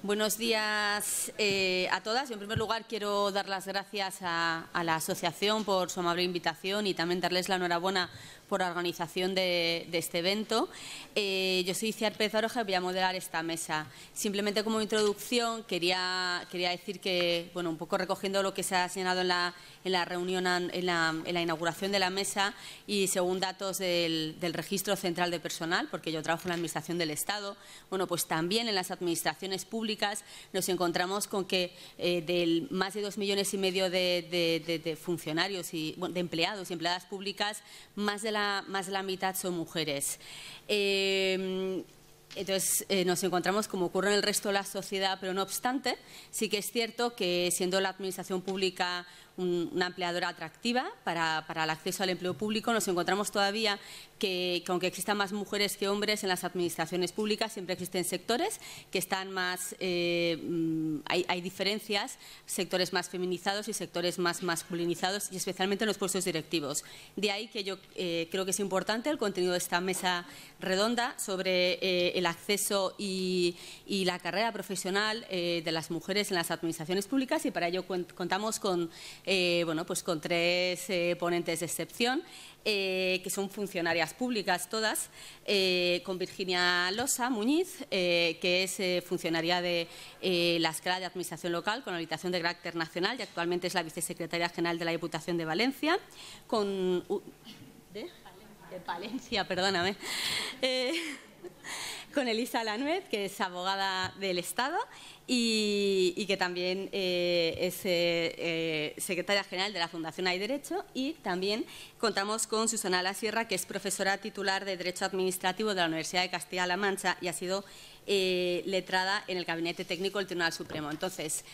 Buenos días a todas. Yo, en primer lugar, quiero dar las gracias a la asociación por su amable invitación y también darles la enhorabuena por la organización de este evento. Yo soy Iciar Pérez Baroja y voy a moderar esta mesa. Simplemente como introducción quería decir que, bueno, un poco recogiendo lo que se ha señalado en la reunión, en la inauguración de la mesa y según datos del Registro Central de Personal, porque yo trabajo en la Administración del Estado, bueno, pues también en las administraciones públicas nos encontramos con que del más de 2,5 millones de funcionarios y bueno, de empleados y empleadas públicas, más de la mitad son mujeres. Entonces, nos encontramos como ocurre en el resto de la sociedad, pero no obstante, sí que es cierto que siendo la administración pública una empleadora atractiva para el acceso al empleo público, nos encontramos todavía que aunque existan más mujeres que hombres en las administraciones públicas, siempre existen sectores que están más, hay diferencias, sectores más feminizados y sectores más masculinizados, y especialmente en los puestos directivos. De ahí que yo creo que es importante el contenido de esta mesa redonda sobre el acceso y la carrera profesional de las mujeres en las administraciones públicas, y para ello contamos con bueno, pues con tres ponentes de excepción, que son funcionarias públicas todas, con Virginia Losa Muñiz, que es funcionaria de la Escala de Administración Local con habilitación de carácter nacional y actualmente es la vicesecretaria general de la Diputación de Valencia, con Palencia, perdóname. Con Elisa Lanuez, que es abogada del Estado y que también es secretaria general de la Fundación Hay Derecho, y también contamos con Susana La Sierra, que es profesora titular de Derecho Administrativo de la Universidad de Castilla-La Mancha y ha sido letrada en el Gabinete Técnico del Tribunal Supremo. Entonces,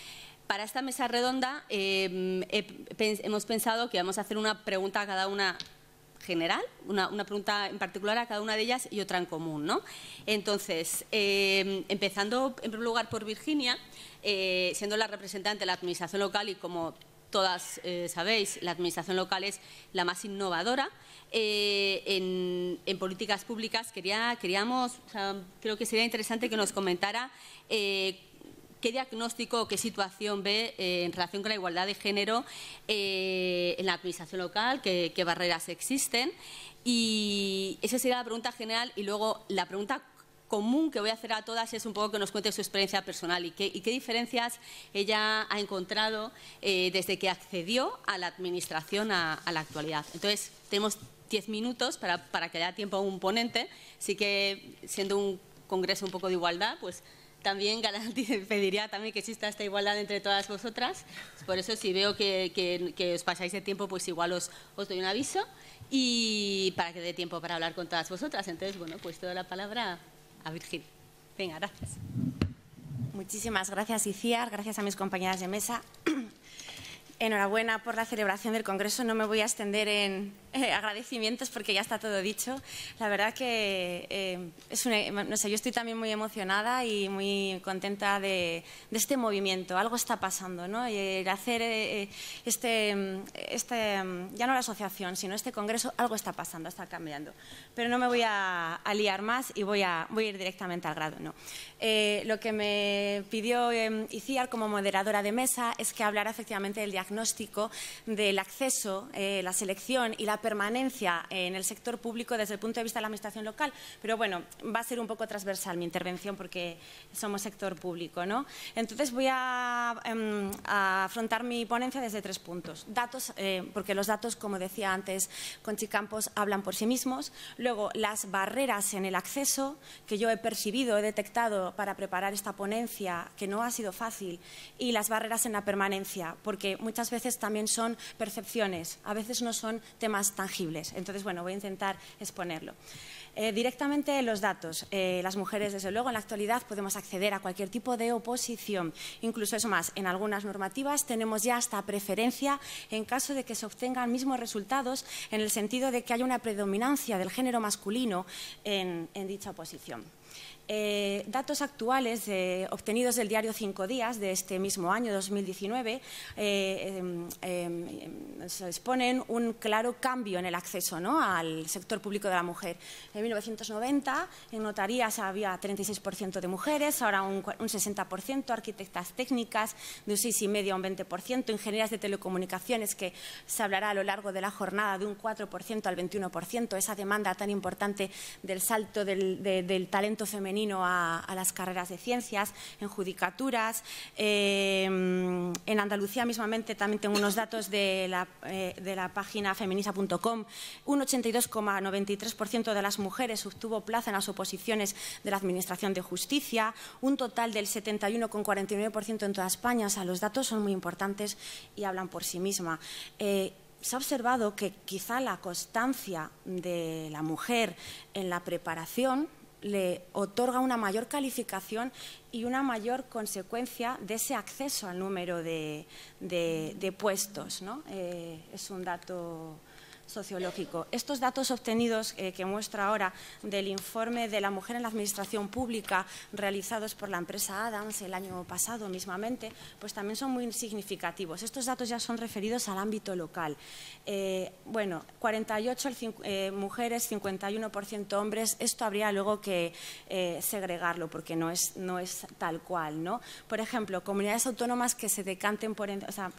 para esta mesa redonda hemos pensado que vamos a hacer una pregunta a cada una general, una pregunta en particular a cada una de ellas y otra en común, ¿no? Entonces, empezando en primer lugar por Virginia, siendo la representante de la Administración local y como todas sabéis, la Administración local es la más innovadora en políticas públicas. Queríamos, o sea, creo que sería interesante que nos comentara ¿qué diagnóstico o qué situación ve en relación con la igualdad de género en la administración local? ¿Qué barreras existen? Y esa sería la pregunta general. Y luego la pregunta común que voy a hacer a todas es un poco que nos cuente su experiencia personal y qué diferencias ella ha encontrado desde que accedió a la administración a la actualidad. Entonces, tenemos 10 minutos para que dé tiempo a un ponente. Así que, siendo un congreso un poco de igualdad, pues también pediría también que exista esta igualdad entre todas vosotras. Por eso, si veo que os pasáis de tiempo, pues igual os doy un aviso y para que dé tiempo para hablar con todas vosotras. Entonces, bueno, pues toda la palabra a Virginia. Venga, gracias. Muchísimas gracias, Iciar. Gracias a mis compañeras de mesa. Enhorabuena por la celebración del Congreso. No me voy a extender en agradecimientos porque ya está todo dicho. La verdad que no sé, yo estoy también muy emocionada y muy contenta de este movimiento. Algo está pasando, ¿no? Y el hacer ya no la asociación, sino este Congreso, algo está pasando, está cambiando. Pero no me voy a liar más y voy a ir directamente al grado, ¿no? Lo que me pidió Iciar como moderadora de mesa es que hablara efectivamente del diagnóstico del acceso, la selección y la permanencia en el sector público desde el punto de vista de la administración local. Pero bueno, va a ser un poco transversal mi intervención porque somos sector público, ¿no? Entonces voy a afrontar mi ponencia desde 3 puntos. Datos, porque los datos, como decía antes Conchi Campos, hablan por sí mismos. Luego, las barreras en el acceso que yo he percibido, he detectado para preparar esta ponencia, que no ha sido fácil, y las barreras en la permanencia, porque muchas veces también son percepciones, a veces no son temas tangibles. Entonces, bueno, voy a intentar exponerlo. Directamente los datos. Las mujeres, desde luego, en la actualidad podemos acceder a cualquier tipo de oposición. Incluso, eso más, en algunas normativas tenemos ya hasta preferencia en caso de que se obtengan mismos resultados, en el sentido de que haya una predominancia del género masculino en dicha oposición. Datos actuales obtenidos del diario 5 Días de este mismo año, 2019, se exponen un claro cambio en el acceso, ¿no?, al sector público de la mujer. En 1990 en notarías había 36% de mujeres, ahora un 60%, arquitectas técnicas de un 6,5% a un 20%, ingenieras de telecomunicaciones, que se hablará a lo largo de la jornada, de un 4% al 21%, esa demanda tan importante del salto del talento femenino a las carreras de ciencias, en judicaturas. En Andalucía mismamente también tengo unos datos de la página feminista.com. Un 82,93% de las mujeres obtuvo plaza en las oposiciones de la Administración de Justicia, un total del 71,49% en toda España. O sea, los datos son muy importantes y hablan por sí misma. Se ha observado que quizá la constancia de la mujer en la preparación le otorga una mayor calificación y una mayor consecuencia de ese acceso al número de puestos, ¿no? Es un dato sociológico. Estos datos obtenidos que muestro ahora del informe de la mujer en la administración pública realizados por la empresa Adams el año pasado mismamente, pues también son muy significativos. Estos datos ya son referidos al ámbito local. 48 mujeres, 51% hombres. Esto habría luego que segregarlo porque no es tal cual, ¿no? Por ejemplo, comunidades autónomas que se decanten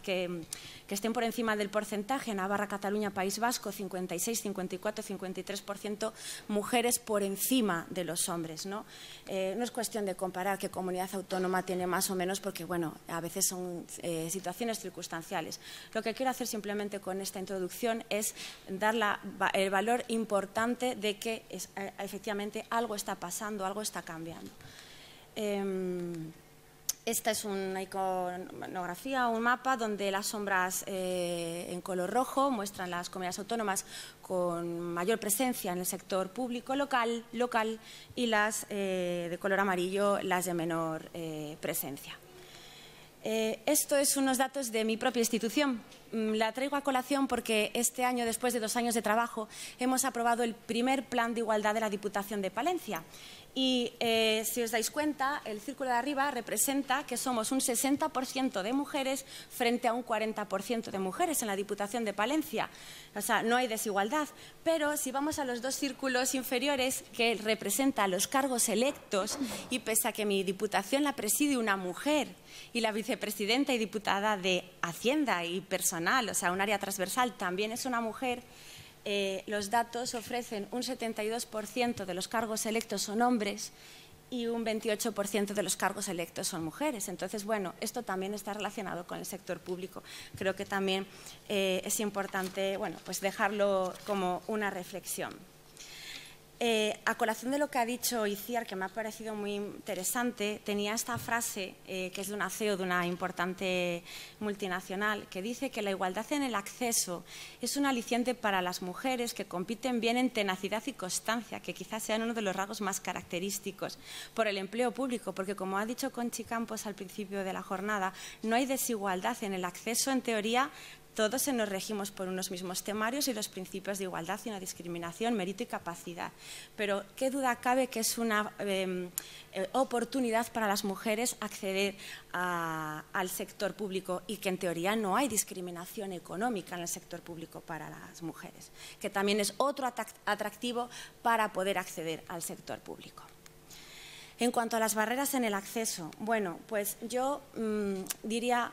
que estén por encima del porcentaje: Navarra, Cataluña, País Vasco, 56, 54, 53% mujeres por encima de los hombres, ¿no? No es cuestión de comparar qué comunidad autónoma tiene más o menos, porque bueno, a veces son situaciones circunstanciales. Lo que quiero hacer simplemente con esta introducción es dar el valor importante de que efectivamente algo está pasando, algo está cambiando. Esta es una iconografía, un mapa donde las sombras en color rojo muestran las comunidades autónomas con mayor presencia en el sector público local y las de color amarillo las de menor presencia. Esto es unos datos de mi propia institución. La traigo a colación porque este año, después de 2 años de trabajo, hemos aprobado el primer plan de igualdad de la Diputación de Palencia. Y si os dais cuenta, el círculo de arriba representa que somos un 60% de mujeres frente a un 40% de mujeres en la Diputación de Palencia. O sea, no hay desigualdad. Pero si vamos a los 2 círculos inferiores, que representan los cargos electos, y pese a que mi Diputación la preside una mujer y la vicepresidenta y diputada de Hacienda y Personal, o sea, un área transversal, también es una mujer, los datos ofrecen un 72% de los cargos electos son hombres y un 28% de los cargos electos son mujeres. Entonces, bueno, esto también está relacionado con el sector público. Creo que también es importante, bueno, pues dejarlo como una reflexión. A colación de lo que ha dicho Itziar, que me ha parecido muy interesante, tenía esta frase que es de una CEO de una importante multinacional, que dice que la igualdad en el acceso es un aliciente para las mujeres que compiten bien en tenacidad y constancia, que quizás sean uno de los rasgos más característicos por el empleo público, porque como ha dicho Conchi Campos al principio de la jornada, no hay desigualdad en el acceso. En teoría, todos nos regimos por unos mismos temarios y los principios de igualdad y no discriminación, mérito y capacidad. Pero qué duda cabe que es una oportunidad para las mujeres acceder al sector público y que en teoría no hay discriminación económica en el sector público para las mujeres, que también es otro atractivo para poder acceder al sector público. En cuanto a las barreras en el acceso, bueno, pues yo diría...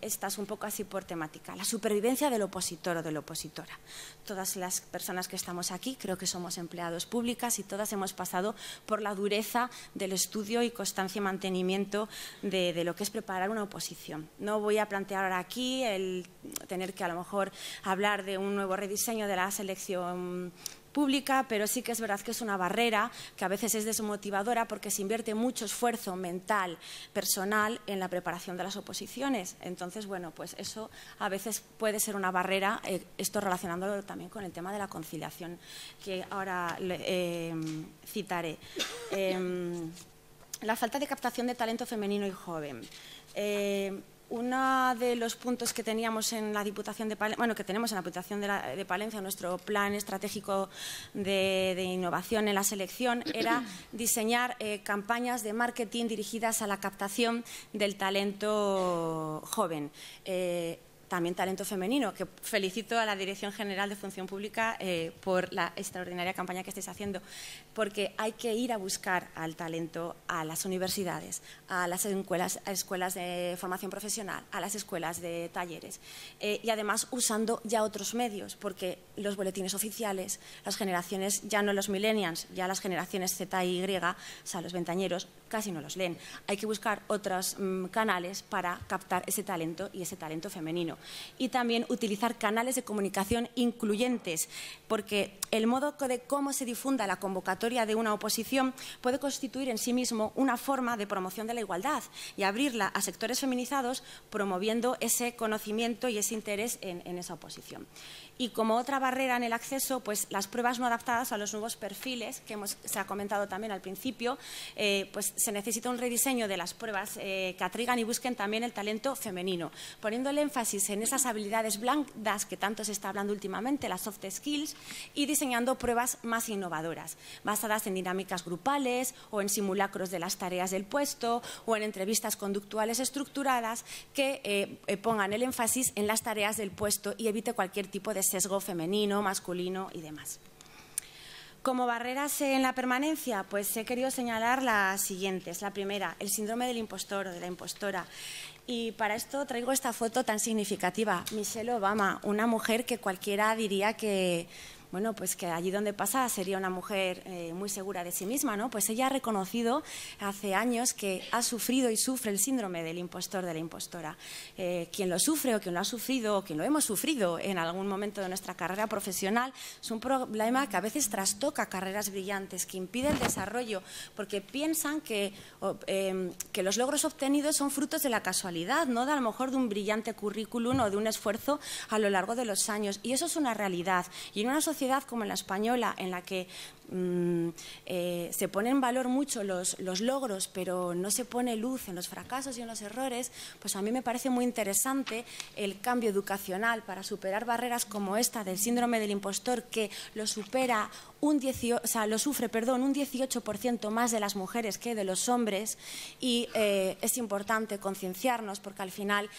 esta es un poco así por temática, la supervivencia del opositor o de la opositora. Todas las personas que estamos aquí creo que somos empleados públicas y todas hemos pasado por la dureza del estudio y constancia y mantenimiento de lo que es preparar una oposición. No voy a plantear ahora aquí el tener que a lo mejor hablar de un nuevo rediseño de la selección pública, pero sí que es verdad que es una barrera que a veces es desmotivadora porque se invierte mucho esfuerzo mental, personal en la preparación de las oposiciones. Entonces, bueno, pues eso a veces puede ser una barrera, esto relacionándolo también con el tema de la conciliación, que ahora citaré. La falta de captación de talento femenino y joven. uno de los puntos que teníamos en la Diputación de Palencia, bueno, que tenemos en la Diputación de Palencia, nuestro plan estratégico de innovación en la selección, era diseñar campañas de marketing dirigidas a la captación del talento joven. También talento femenino, que felicito a la Dirección General de Función Pública por la extraordinaria campaña que estáis haciendo, porque hay que ir a buscar al talento a las universidades, a las escuelas de formación profesional, a las escuelas de talleres y además usando ya otros medios, porque los boletines oficiales, las generaciones, ya no los millennials, ya las generaciones Z y Y, o sea, los veinteañeros, casi no los leen. Hay que buscar otros canales para captar ese talento y ese talento femenino. Y también utilizar canales de comunicación incluyentes, porque el modo de cómo se difunda la convocatoria de una oposición puede constituir en sí mismo una forma de promoción de la igualdad y abrirla a sectores feminizados, promoviendo ese conocimiento y ese interés en esa oposición. Y como otra barrera en el acceso, pues las pruebas no adaptadas a los nuevos perfiles, que se ha comentado también al principio, pues se necesita un rediseño de las pruebas que atraigan y busquen también el talento femenino, poniendo el énfasis en esas habilidades blandas que tanto se está hablando últimamente, las soft skills, y diseñando pruebas más innovadoras, basadas en dinámicas grupales o en simulacros de las tareas del puesto o en entrevistas conductuales estructuradas que pongan el énfasis en las tareas del puesto y evite cualquier tipo de sesgo femenino, masculino y demás. Como barreras en la permanencia, pues he querido señalar las siguientes. La primera, el síndrome del impostor o de la impostora. Y para esto traigo esta foto tan significativa. Michelle Obama, una mujer que cualquiera diría que, bueno, pues que allí donde pasa sería una mujer muy segura de sí misma, ¿no? Pues ella ha reconocido hace años que ha sufrido y sufre el síndrome del impostor, de la impostora. Quien lo sufre o quien lo ha sufrido o quien lo hemos sufrido en algún momento de nuestra carrera profesional es un problema que a veces trastoca carreras brillantes, que impide el desarrollo, porque piensan que los logros obtenidos son frutos de la casualidad, no de a lo mejor de un brillante currículum o de un esfuerzo a lo largo de los años. Y eso es una realidad. Y en una sociedad como la española, en la que se pone en valor mucho los logros, pero no se pone luz en los fracasos y en los errores, pues a mí me parece muy interesante el cambio educacional para superar barreras como esta del síndrome del impostor, que lo supera un 18% más de las mujeres que de los hombres, y es importante concienciarnos porque al final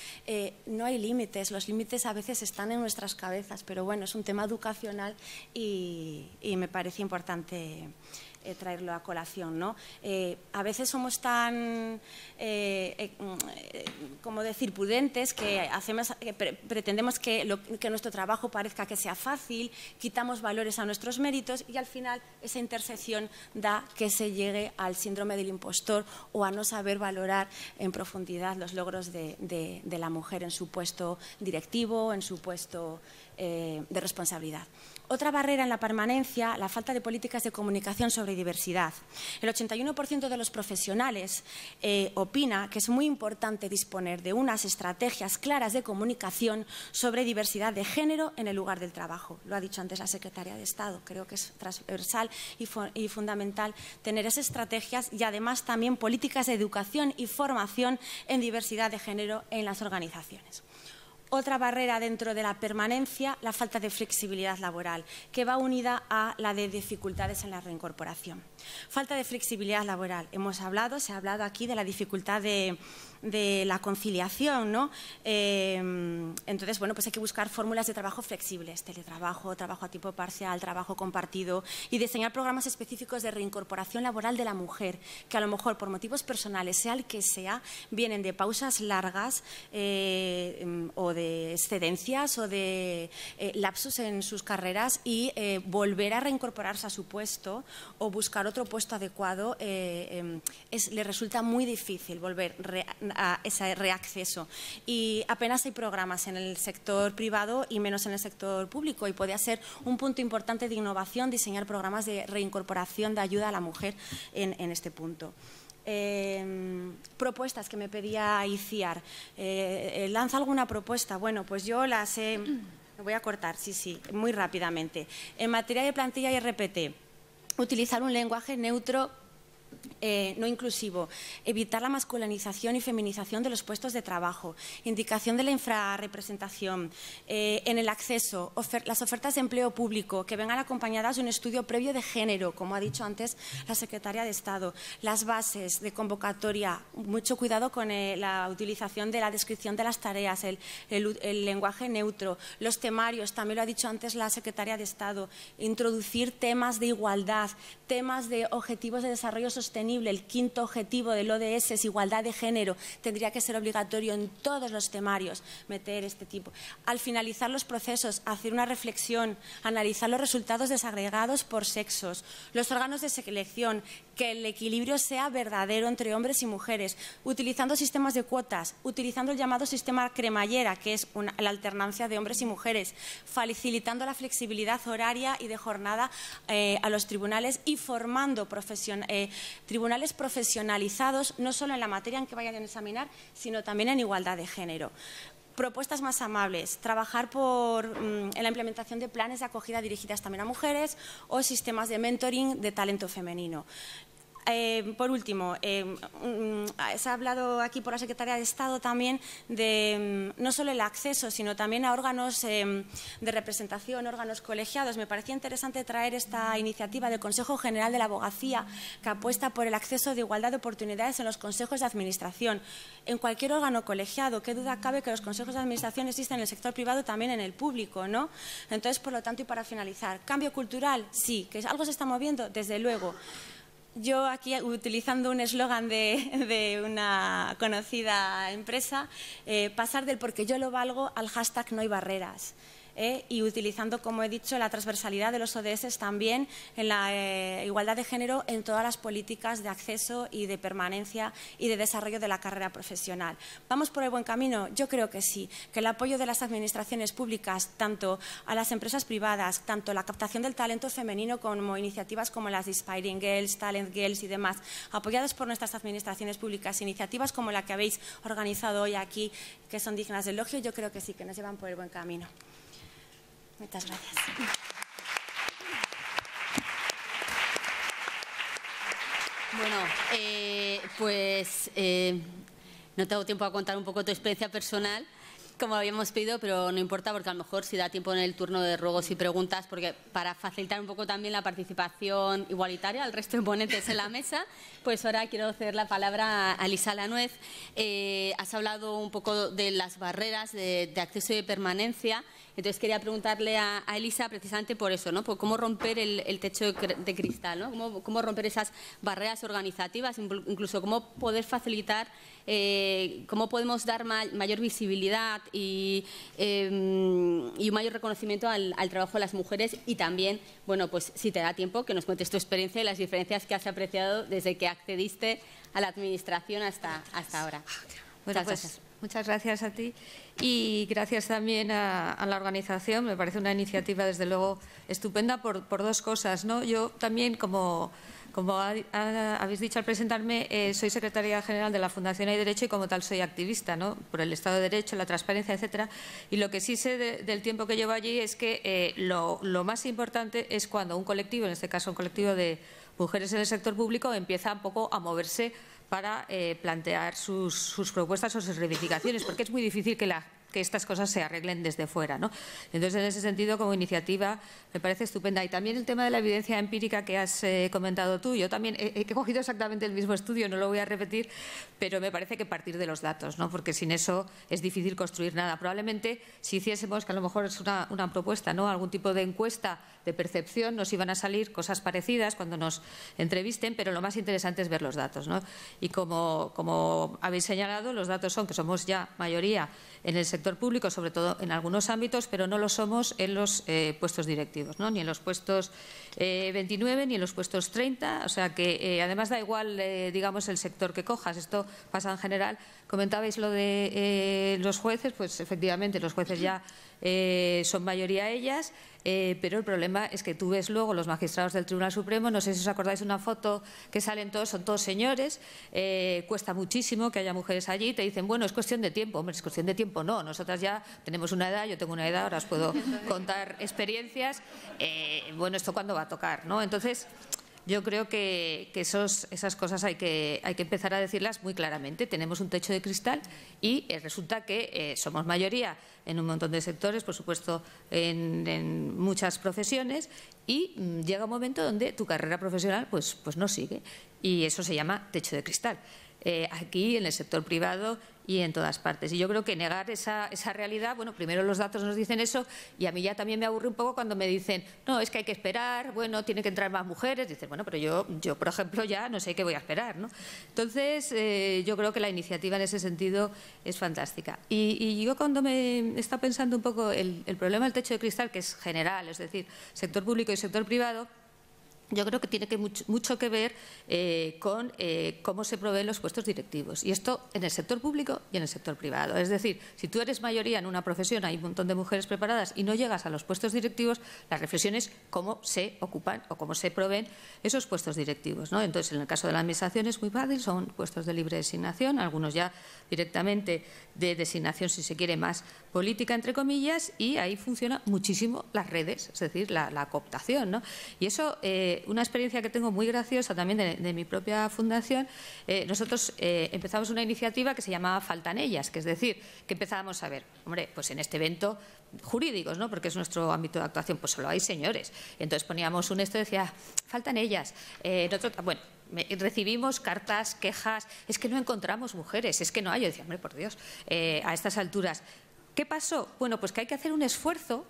no hay límites, los límites a veces están en nuestras cabezas, pero bueno, es un tema educacional y me parece importante traerlo a colación, ¿no? A veces somos tan, como decir, prudentes que pretendemos que nuestro trabajo parezca que sea fácil, quitamos valores a nuestros méritos y al final esa intersección da que se llegue al síndrome del impostor o a no saber valorar en profundidad los logros de la mujer en su puesto directivo, en su puesto de responsabilidad. Otra barrera en la permanencia, la falta de políticas de comunicación sobre diversidad. El 81% de los profesionales opina que es muy importante disponer de unas estrategias claras de comunicación sobre diversidad de género en el lugar del trabajo. Lo ha dicho antes la Secretaria de Estado. Creo que es transversal y fundamental tener esas estrategias y además también políticas de educación y formación en diversidad de género en las organizaciones. Otra barrera dentro de la permanencia, la falta de flexibilidad laboral, que va unida a la de dificultades en la reincorporación. Falta de flexibilidad laboral. Se ha hablado aquí de la dificultad de la conciliación, ¿no? Entonces, bueno, pues hay que buscar fórmulas de trabajo flexibles, teletrabajo, trabajo a tiempo parcial, trabajo compartido y diseñar programas específicos de reincorporación laboral de la mujer, que a lo mejor por motivos personales, sea el que sea, vienen de pausas largas o de excedencias o de lapsus en sus carreras y volver a reincorporarse a su puesto o buscar otro puesto adecuado le resulta muy difícil volver a ese reacceso. Y apenas hay programas en el sector privado y menos en el sector público, y podría ser un punto importante de innovación diseñar programas de reincorporación, de ayuda a la mujer en este punto. Propuestas que me pedía ICIAR. ¿Lanza alguna propuesta? Bueno, pues yo las he... Me voy a cortar, sí, muy rápidamente. En materia de plantilla y RPT, utilizar un lenguaje neutro no inclusivo, evitar la masculinización y feminización de los puestos de trabajo, indicación de la infrarrepresentación, en el acceso, las ofertas de empleo público que vengan acompañadas de un estudio previo de género, como ha dicho antes la Secretaria de Estado, las bases de convocatoria, mucho cuidado con la utilización de la descripción de las tareas, el lenguaje neutro, los temarios, también lo ha dicho antes la Secretaria de Estado, introducir temas de igualdad, temas de objetivos de desarrollo sostenible. El quinto objetivo del ODS es igualdad de género. Tendría que ser obligatorio en todos los temarios meter este tipo. Al finalizar los procesos, hacer una reflexión, analizar los resultados desagregados por sexos, los órganos de selección, que el equilibrio sea verdadero entre hombres y mujeres, utilizando sistemas de cuotas, utilizando el llamado sistema cremallera, que es la alternancia de hombres y mujeres, facilitando la flexibilidad horaria y de jornada a los tribunales y formando tribunales profesionalizados, no solo en la materia en que vayan a examinar, sino también en igualdad de género. Propuestas más amables, trabajar en la implementación de planes de acogida dirigidas también a mujeres o sistemas de mentoring de talento femenino. Por último, se ha hablado aquí por la Secretaría de Estado también de no solo el acceso, sino también a órganos de representación, órganos colegiados. Me parecía interesante traer esta iniciativa del Consejo General de la Abogacía, que apuesta por el acceso de igualdad de oportunidades en los consejos de administración. En cualquier órgano colegiado, qué duda cabe que los consejos de administración existen en el sector privado, también en el público, ¿no? Entonces, por lo tanto, y para finalizar, ¿cambio cultural? Sí. ¿Que algo se está moviendo? Desde luego. Yo aquí, utilizando un eslogan de una conocida empresa, pasar del porque yo lo valgo al hashtag no hay barreras. Y utilizando, como he dicho, la transversalidad de los ODS también en la igualdad de género en todas las políticas de acceso y de permanencia y de desarrollo de la carrera profesional. ¿Vamos por el buen camino? Yo creo que sí, que el apoyo de las administraciones públicas, tanto a las empresas privadas, tanto la captación del talento femenino como iniciativas como las de Inspiring Girls, Talent Girls y demás, apoyadas por nuestras administraciones públicas, iniciativas como la que habéis organizado hoy aquí, que son dignas de elogio, yo creo que sí, que nos llevan por el buen camino. Muchas gracias. Bueno, no tengo tiempo a contar un poco tu experiencia personal, como habíamos pedido, pero no importa porque a lo mejor si da tiempo en el turno de ruegos y preguntas, porque para facilitar un poco también la participación igualitaria al resto de ponentes en la mesa, pues ahora quiero ceder la palabra a Elisa Lanuez. Has hablado un poco de las barreras de acceso y de permanencia. Entonces quería preguntarle a Elisa precisamente por eso, ¿no? Por cómo romper el techo de cristal, ¿no? Cómo romper esas barreras organizativas, incluso cómo poder facilitar, cómo podemos dar mayor visibilidad y un mayor reconocimiento al trabajo de las mujeres y también, bueno, pues si te da tiempo, que nos cuentes tu experiencia y las diferencias que has apreciado desde que accediste a la administración hasta ahora. Bueno, Muchas gracias. Muchas gracias a ti y gracias también a la organización. Me parece una iniciativa, desde luego, estupenda por dos cosas, ¿no? Yo también, como habéis dicho al presentarme, soy secretaria general de la Fundación Hay Derecho y como tal soy activista, ¿no? Por el Estado de Derecho, la transparencia, etcétera. Y lo que sí sé del tiempo que llevo allí es que lo más importante es cuando un colectivo, en este caso un colectivo de mujeres en el sector público, empieza un poco a moverse para plantear sus propuestas o sus reivindicaciones, porque es muy difícil que estas cosas se arreglen desde fuera, ¿no? Entonces, en ese sentido, como iniciativa, me parece estupenda. Y también el tema de la evidencia empírica que has comentado tú. Yo también he cogido exactamente el mismo estudio, no lo voy a repetir, pero me parece que partir de los datos, ¿no? Porque sin eso es difícil construir nada. Probablemente, si hiciésemos, que a lo mejor es una propuesta, ¿no? Algún tipo de encuesta de percepción, nos iban a salir cosas parecidas cuando nos entrevisten, pero lo más interesante es ver los datos, ¿no? Y como habéis señalado, los datos son que somos ya mayoría en el sector público, sobre todo en algunos ámbitos, pero no lo somos en los puestos directivos, ¿no? Ni en los puestos 29 ni en los puestos 30, o sea que además da igual, digamos, el sector que cojas, esto pasa en general. Comentabais lo de los jueces, pues efectivamente los jueces ya son mayoría ellas, pero el problema es que tú ves luego los magistrados del Tribunal Supremo, no sé si os acordáis de una foto que salen todos, son todos señores, cuesta muchísimo que haya mujeres allí, te dicen, bueno, es cuestión de tiempo. Hombre, es cuestión de tiempo, no, nosotras ya tenemos una edad, yo tengo una edad, ahora os puedo contar experiencias, bueno, ¿esto cuándo va a tocar, no? Entonces, yo creo que esas cosas hay que empezar a decirlas muy claramente. Tenemos un techo de cristal y resulta que somos mayoría en un montón de sectores, por supuesto en muchas profesiones, y llega un momento donde tu carrera profesional pues no sigue, y eso se llama techo de cristal. Aquí, en el sector privado y en todas partes. Y yo creo que negar esa realidad, bueno, primero los datos nos dicen eso, y a mí ya también me aburre un poco cuando me dicen, no, es que hay que esperar, bueno, tiene que entrar más mujeres. Dices, bueno, pero yo por ejemplo, ya no sé qué voy a esperar, ¿no? Entonces, yo creo que la iniciativa en ese sentido es fantástica. Y yo cuando me está pensando un poco el problema del techo de cristal, que es general, es decir, sector público y sector privado, yo creo que tiene mucho que ver con cómo se proveen los puestos directivos. Y esto en el sector público y en el sector privado. Es decir, si tú eres mayoría en una profesión, hay un montón de mujeres preparadas y no llegas a los puestos directivos, la reflexión es cómo se ocupan o cómo se proveen esos puestos directivos, ¿no? Entonces, en el caso de la administración es muy fácil, son puestos de libre designación, algunos ya directamente de designación, si se quiere, más política, entre comillas, y ahí funciona muchísimo las redes, es decir, la cooptación, ¿no? Y eso, una experiencia que tengo muy graciosa también de mi propia fundación, nosotros empezamos una iniciativa que se llamaba Faltan Ellas, que es decir, que empezábamos a ver, hombre, pues en este evento jurídicos, ¿no? Porque es nuestro ámbito de actuación, pues solo hay señores. Entonces poníamos un esto y decía, faltan ellas. Nosotros, bueno, recibimos cartas, quejas, es que no encontramos mujeres, es que no hay. Yo decía, hombre, por Dios, a estas alturas, ¿qué pasó? Bueno, pues que hay que hacer un esfuerzo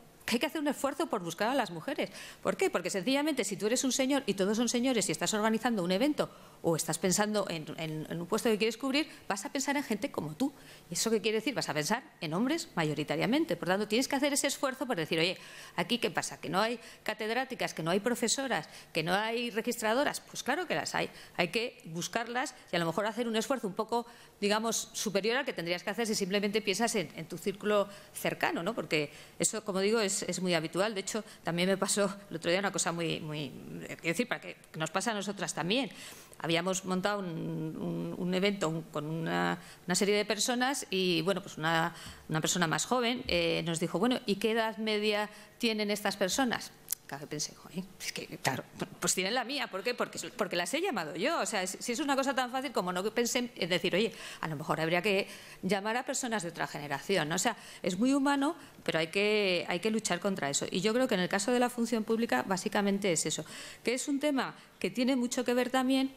por buscar a las mujeres. ¿Por qué? Porque sencillamente si tú eres un señor y todos son señores y estás organizando un evento o estás pensando en un puesto que quieres cubrir, vas a pensar en gente como tú. ¿Y eso qué quiere decir? Vas a pensar en hombres mayoritariamente. Por tanto, tienes que hacer ese esfuerzo para decir, oye, ¿aquí qué pasa? ¿Que no hay catedráticas, que no hay profesoras, que no hay registradoras? Pues claro que las hay. Hay que buscarlas y a lo mejor hacer un esfuerzo un poco, digamos, superior al que tendrías que hacer si simplemente piensas en tu círculo cercano, ¿no? Porque eso, como digo, es muy habitual. De hecho, también me pasó el otro día una cosa muy quiero decir, para que nos pasa a nosotras también. Habíamos montado un evento con una serie de personas y, bueno, pues una persona más joven nos dijo, bueno, ¿y qué edad media tienen estas personas? Claro, pensé, joder, es que, claro, pues tienen la mía. ¿Por qué? Porque las he llamado yo. O sea, si es una cosa tan fácil como no pensé en decir, oye, a lo mejor habría que llamar a personas de otra generación, ¿no? O sea, es muy humano, pero hay que luchar contra eso. Y yo creo que en el caso de la función pública, básicamente es eso, que es un tema que tiene mucho que ver también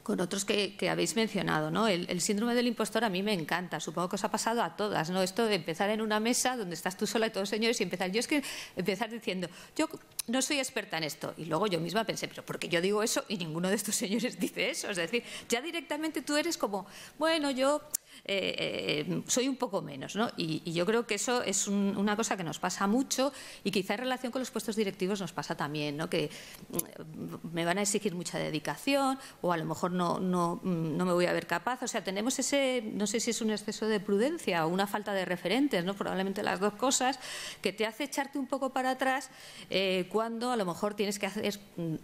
con otros que habéis mencionado, ¿no? El síndrome del impostor a mí me encanta, supongo que os ha pasado a todas, ¿no? Esto de empezar en una mesa donde estás tú sola y todos señores y empezar, yo es que empezar diciendo, yo no soy experta en esto, y luego yo misma pensé, pero ¿por qué yo digo eso y ninguno de estos señores dice eso? Es decir, ya directamente tú eres como, bueno, yo soy un poco menos, ¿no? Y yo creo que eso es una cosa que nos pasa mucho y quizá en relación con los puestos directivos nos pasa también, ¿no? Que me van a exigir mucha dedicación o a lo mejor no me voy a ver capaz. O sea, tenemos ese, no sé si es un exceso de prudencia o una falta de referentes, ¿no? Probablemente las dos cosas, que te hace echarte un poco para atrás cuando a lo mejor tienes que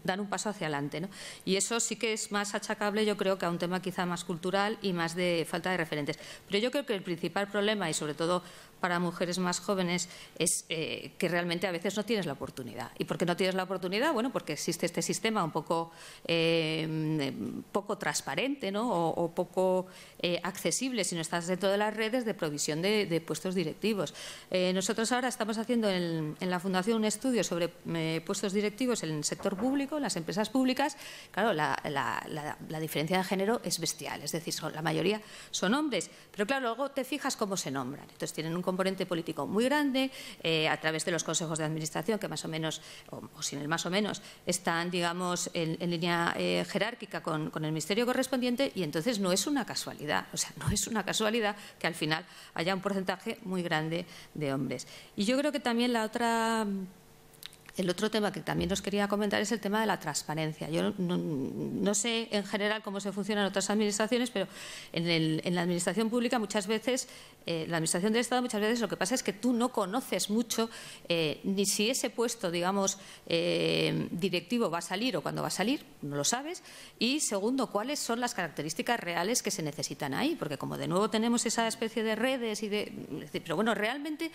dar un paso hacia adelante, ¿no? Y eso sí que es más achacable, yo creo, que a un tema quizá más cultural y más de falta de referentes. Pero yo creo que el principal problema, y sobre todo para mujeres más jóvenes, es que realmente a veces no tienes la oportunidad. ¿Y por qué no tienes la oportunidad? Bueno, porque existe este sistema un poco transparente, ¿no? o poco accesible, si no estás dentro de las redes de provisión de puestos directivos. Nosotros ahora estamos haciendo en la Fundación un estudio sobre puestos directivos en el sector público, en las empresas públicas. Claro, la diferencia de género es bestial, es decir, la mayoría son hombres, pero claro, luego te fijas cómo se nombran. Entonces tienen un componente político muy grande, a través de los consejos de administración, que más o menos, o sin el más o menos, están, digamos, en línea jerárquica con el ministerio correspondiente, y entonces no es una casualidad, o sea, no es una casualidad que al final haya un porcentaje muy grande de hombres. Y yo creo que también el otro tema que también os quería comentar es el tema de la transparencia. Yo no sé en general cómo se funciona en otras administraciones, pero en la administración pública muchas veces, la administración del Estado muchas veces lo que pasa es que tú no conoces mucho ni si ese puesto, digamos, directivo va a salir o cuándo va a salir, no lo sabes, y segundo, cuáles son las características reales que se necesitan ahí, porque como de nuevo tenemos esa especie de redes pero bueno, realmente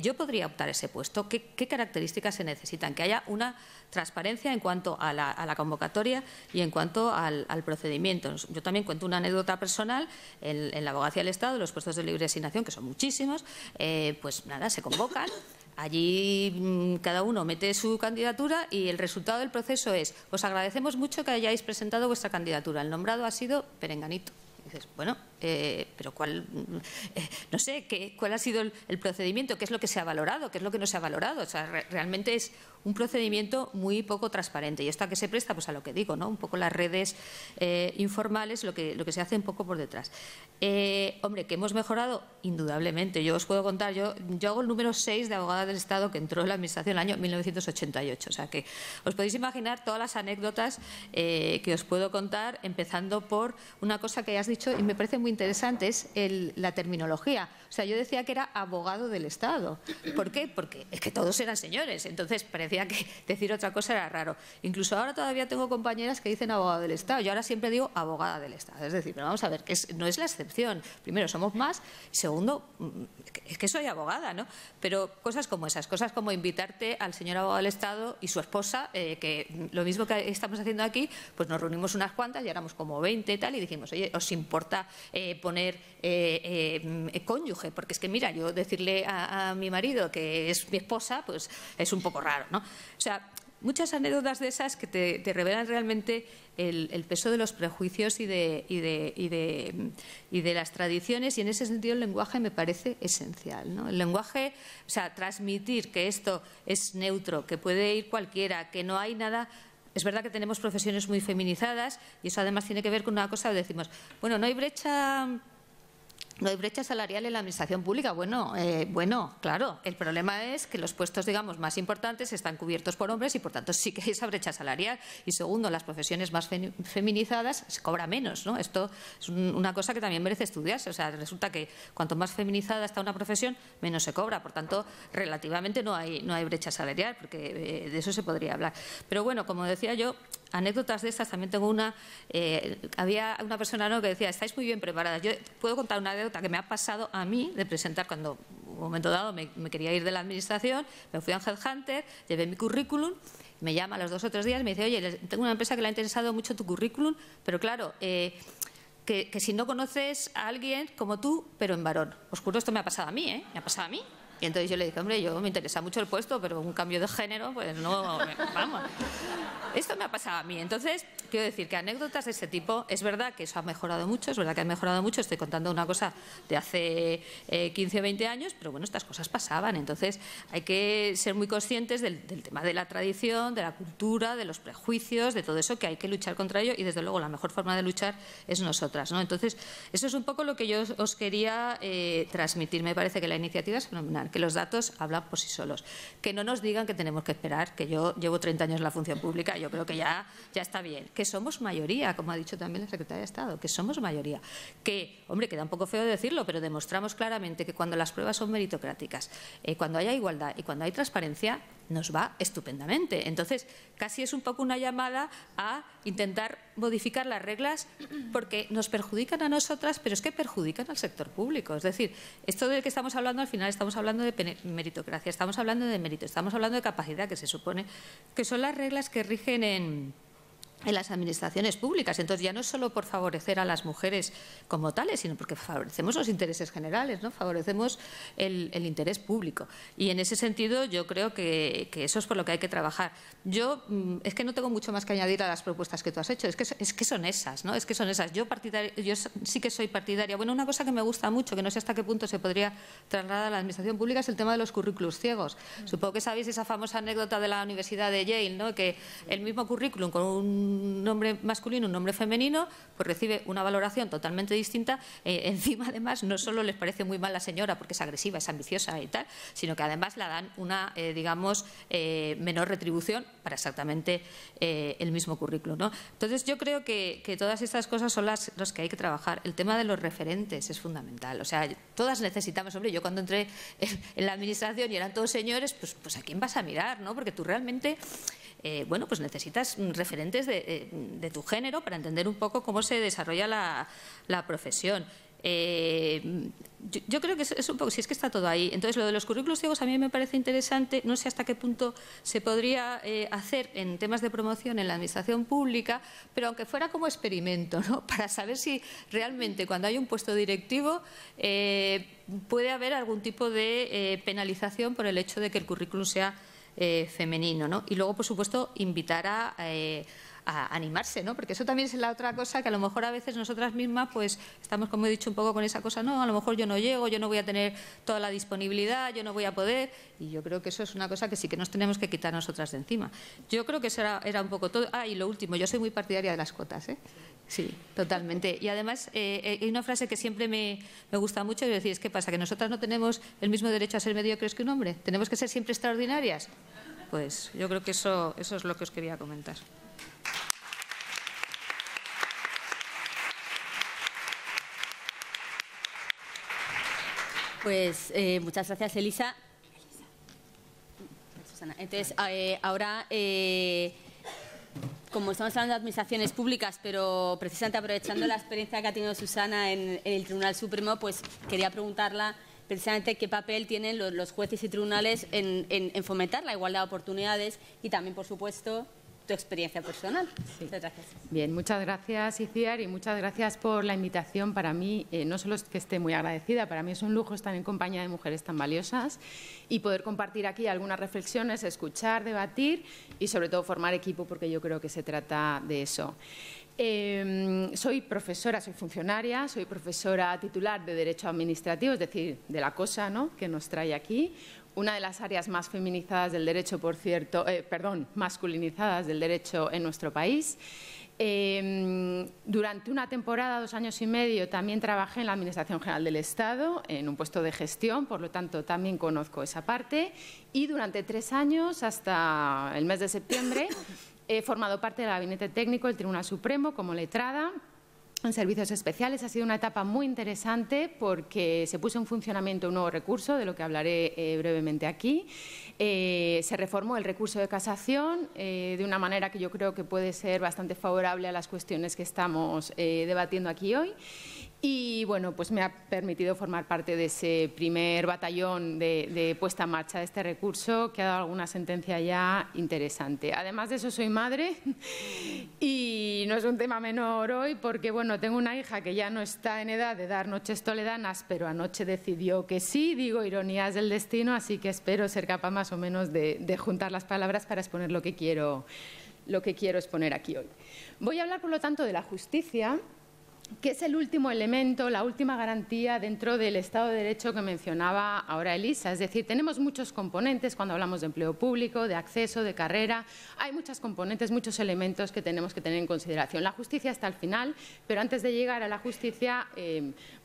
yo podría optar a ese puesto, ¿qué características se se necesitan, que haya una transparencia en cuanto a la convocatoria y en cuanto al procedimiento. Yo también cuento una anécdota personal. En la Abogacía del Estado, los puestos de libre asignación, que son muchísimos, pues nada, se convocan. Allí cada uno mete su candidatura y el resultado del proceso es: os agradecemos mucho que hayáis presentado vuestra candidatura. El nombrado ha sido Perenganito. Y dices, bueno, pero ¿cuál? No sé, ¿cuál ha sido el procedimiento? ¿Qué es lo que se ha valorado? ¿Qué es lo que no se ha valorado? O sea, realmente es un procedimiento muy poco transparente. ¿Y esto a qué se presta? Pues a lo que digo, ¿no? Un poco las redes informales, lo que se hace un poco por detrás. Hombre, ¿que hemos mejorado? Indudablemente. Yo os puedo contar, yo hago el número 6 de abogada del Estado que entró en la Administración en el año 1988. O sea, que os podéis imaginar todas las anécdotas que os puedo contar, empezando por una cosa que has dicho y me parece muy interesante, es la terminología. O sea, yo decía que era abogado del Estado. ¿Por qué? Porque es que todos eran señores. Entonces parecía que decir otra cosa era raro. Incluso ahora todavía tengo compañeras que dicen abogado del Estado. Yo ahora siempre digo abogada del Estado. Es decir, pero vamos a ver, que no es la excepción. Primero, somos más. Y segundo, es que soy abogada, ¿no? Pero cosas como esas, cosas como invitarte al señor abogado del Estado y su esposa, que lo mismo que estamos haciendo aquí, pues nos reunimos unas cuantas y éramos como 20 y tal, y dijimos, oye, ¿os importa poner cónyuge? Porque es que, mira, yo decirle a mi marido que es mi esposa, pues es un poco raro, ¿no? O sea, muchas anécdotas de esas que te revelan realmente el peso de los prejuicios y de las tradiciones, y en ese sentido el lenguaje me parece esencial, ¿no? El lenguaje, o sea, transmitir que esto es neutro, que puede ir cualquiera, que no hay nada. Es verdad que tenemos profesiones muy feminizadas y eso además tiene que ver con una cosa, decimos, bueno, no hay brecha salarial en la administración pública. Bueno, claro, el problema es que los puestos, digamos, más importantes están cubiertos por hombres y, por tanto, sí que hay esa brecha salarial. Y segundo, las profesiones más feminizadas se cobra menos, ¿no? Esto es una cosa que también merece estudiarse. O sea, resulta que cuanto más feminizada está una profesión, menos se cobra. Por tanto, relativamente no hay brecha salarial, porque de eso se podría hablar. Pero bueno, como decía yo, anécdotas de estas también tengo una. Había una persona, ¿no?, que decía, estáis muy bien preparadas. Yo puedo contar una anécdota que me ha pasado a mí de presentar cuando en un momento dado me quería ir de la administración, me fui a un headhunter, llevé mi currículum, me llama a los 2 o 3 días y me dice, oye, tengo una empresa que le ha interesado mucho tu currículum, pero claro, que si no conoces a alguien como tú, pero en varón. Os juro, esto me ha pasado a mí, ¿eh? Me ha pasado a mí. Y entonces yo le dije, hombre, me interesa mucho el puesto, pero un cambio de género, pues no, vamos. Esto me ha pasado a mí. Entonces, quiero decir que anécdotas de este tipo, es verdad que eso ha mejorado mucho, es verdad que ha mejorado mucho. Estoy contando una cosa de hace 15 o 20 años, pero bueno, estas cosas pasaban. Entonces, hay que ser muy conscientes del tema de la tradición, de la cultura, de los prejuicios, de todo eso, que hay que luchar contra ello, y desde luego la mejor forma de luchar es nosotras, ¿no? Entonces, eso es un poco lo que yo os quería transmitir. Me parece que la iniciativa es fenomenal, que los datos hablan por sí solos, que no nos digan que tenemos que esperar, que yo llevo 30 años en la función pública, yo creo que ya está bien, que somos mayoría, como ha dicho también la secretaria de Estado, que somos mayoría, que, hombre, queda un poco feo decirlo, pero demostramos claramente que cuando las pruebas son meritocráticas, cuando haya igualdad y cuando hay transparencia, nos va estupendamente. Entonces, casi es un poco una llamada a intentar modificar las reglas porque nos perjudican a nosotras, pero es que perjudican al sector público. Es decir, esto del que estamos hablando, al final estamos hablando de meritocracia, estamos hablando de mérito, estamos hablando de capacidad, que se supone que son las reglas que rigen en las administraciones públicas. Entonces, ya no es solo por favorecer a las mujeres como tales, sino porque favorecemos los intereses generales, ¿no? Favorecemos el interés público. Y en ese sentido, yo creo que eso es por lo que hay que trabajar. Yo es que no tengo mucho más que añadir a las propuestas que tú has hecho. Es que son esas, ¿no? Es que son esas. Yo sí que soy partidaria. Bueno, una cosa que me gusta mucho, que no sé hasta qué punto se podría trasladar a la administración pública, es el tema de los currículos ciegos. Supongo que sabéis esa famosa anécdota de la Universidad de Yale, ¿no? Que el mismo currículum con un nombre masculino, un nombre femenino, pues recibe una valoración totalmente distinta. Encima, además, no solo les parece muy mal la señora porque es agresiva, es ambiciosa y tal, sino que además la dan una, digamos, menor retribución para exactamente el mismo currículum, ¿no? Entonces, yo creo que todas estas cosas son las que hay que trabajar. El tema de los referentes es fundamental. O sea, todas necesitamos, hombre, yo cuando entré en la administración y eran todos señores, pues ¿a quién vas a mirar, no? Porque tú realmente bueno, pues necesitas referentes de tu género para entender un poco cómo se desarrolla la profesión. Yo creo que es un poco, si es que está todo ahí. Entonces, lo de los currículos ciegos a mí me parece interesante. No sé hasta qué punto se podría hacer en temas de promoción en la administración pública, pero aunque fuera como experimento, ¿no? Para saber si realmente cuando hay un puesto directivo puede haber algún tipo de penalización por el hecho de que el currículum sea femenino, ¿no? Y luego, por supuesto, invitar a animarse, ¿no? Porque eso también es la otra cosa que a lo mejor a veces nosotras mismas pues estamos, como he dicho, un poco con esa cosa, no, a lo mejor yo no llego, yo no voy a tener toda la disponibilidad, yo no voy a poder, y yo creo que eso es una cosa que sí que nos tenemos que quitar nosotras de encima. Yo creo que eso era un poco todo. Y lo último, yo soy muy partidaria de las cuotas, ¿eh? Sí, totalmente. Y además hay una frase que siempre me gusta mucho, es decir, ¿qué pasa? ¿Que nosotras no tenemos el mismo derecho a ser mediocres que un hombre? ¿Tenemos que ser siempre extraordinarias? Pues yo creo que eso es lo que os quería comentar. Pues muchas gracias, Elisa. Entonces, ahora, como estamos hablando de administraciones públicas, pero precisamente aprovechando la experiencia que ha tenido Susana en el Tribunal Supremo, pues quería preguntarla precisamente qué papel tienen los jueces y tribunales en fomentar la igualdad de oportunidades y también, por supuesto, tu experiencia personal. Sí. Muchas gracias. Bien, muchas gracias, Iciar, y muchas gracias por la invitación. Para mí, no solo es que esté muy agradecida, para mí es un lujo estar en compañía de mujeres tan valiosas y poder compartir aquí algunas reflexiones, escuchar, debatir y, sobre todo, formar equipo, porque yo creo que se trata de eso. Soy profesora, soy funcionaria, soy profesora titular de Derecho Administrativo, es decir, de la cosa, ¿no?, que nos trae aquí. Una de las áreas más feminizadas del derecho, por cierto, masculinizadas del derecho en nuestro país. Durante una temporada, 2 años y medio, también trabajé en la Administración General del Estado, en un puesto de gestión, por lo tanto, también conozco esa parte. Y durante 3 años, hasta el mes de septiembre, he formado parte del Gabinete Técnico del Tribunal Supremo como letrada en servicios especiales. Ha sido una etapa muy interesante porque se puso en funcionamiento un nuevo recurso, de lo que hablaré brevemente aquí. Se reformó el recurso de casación de una manera que yo creo que puede ser bastante favorable a las cuestiones que estamos debatiendo aquí hoy. Y, bueno, pues me ha permitido formar parte de ese primer batallón de puesta en marcha de este recurso, que ha dado alguna sentencia ya interesante. Además de eso, soy madre y no es un tema menor hoy porque, bueno, tengo una hija que ya no está en edad de dar noches toledanas, pero anoche decidió que sí, digo, ironías del destino, así que espero ser capaz más o menos de juntar las palabras para exponer lo que quiero exponer aquí hoy. Voy a hablar, por lo tanto, de la justicia, que es el último elemento, la última garantía dentro del Estado de Derecho que mencionaba ahora Elisa. Es decir, tenemos muchos componentes cuando hablamos de empleo público, de acceso, de carrera. Hay muchos componentes, muchos elementos que tenemos que tener en consideración. La justicia está al final, pero antes de llegar a la justicia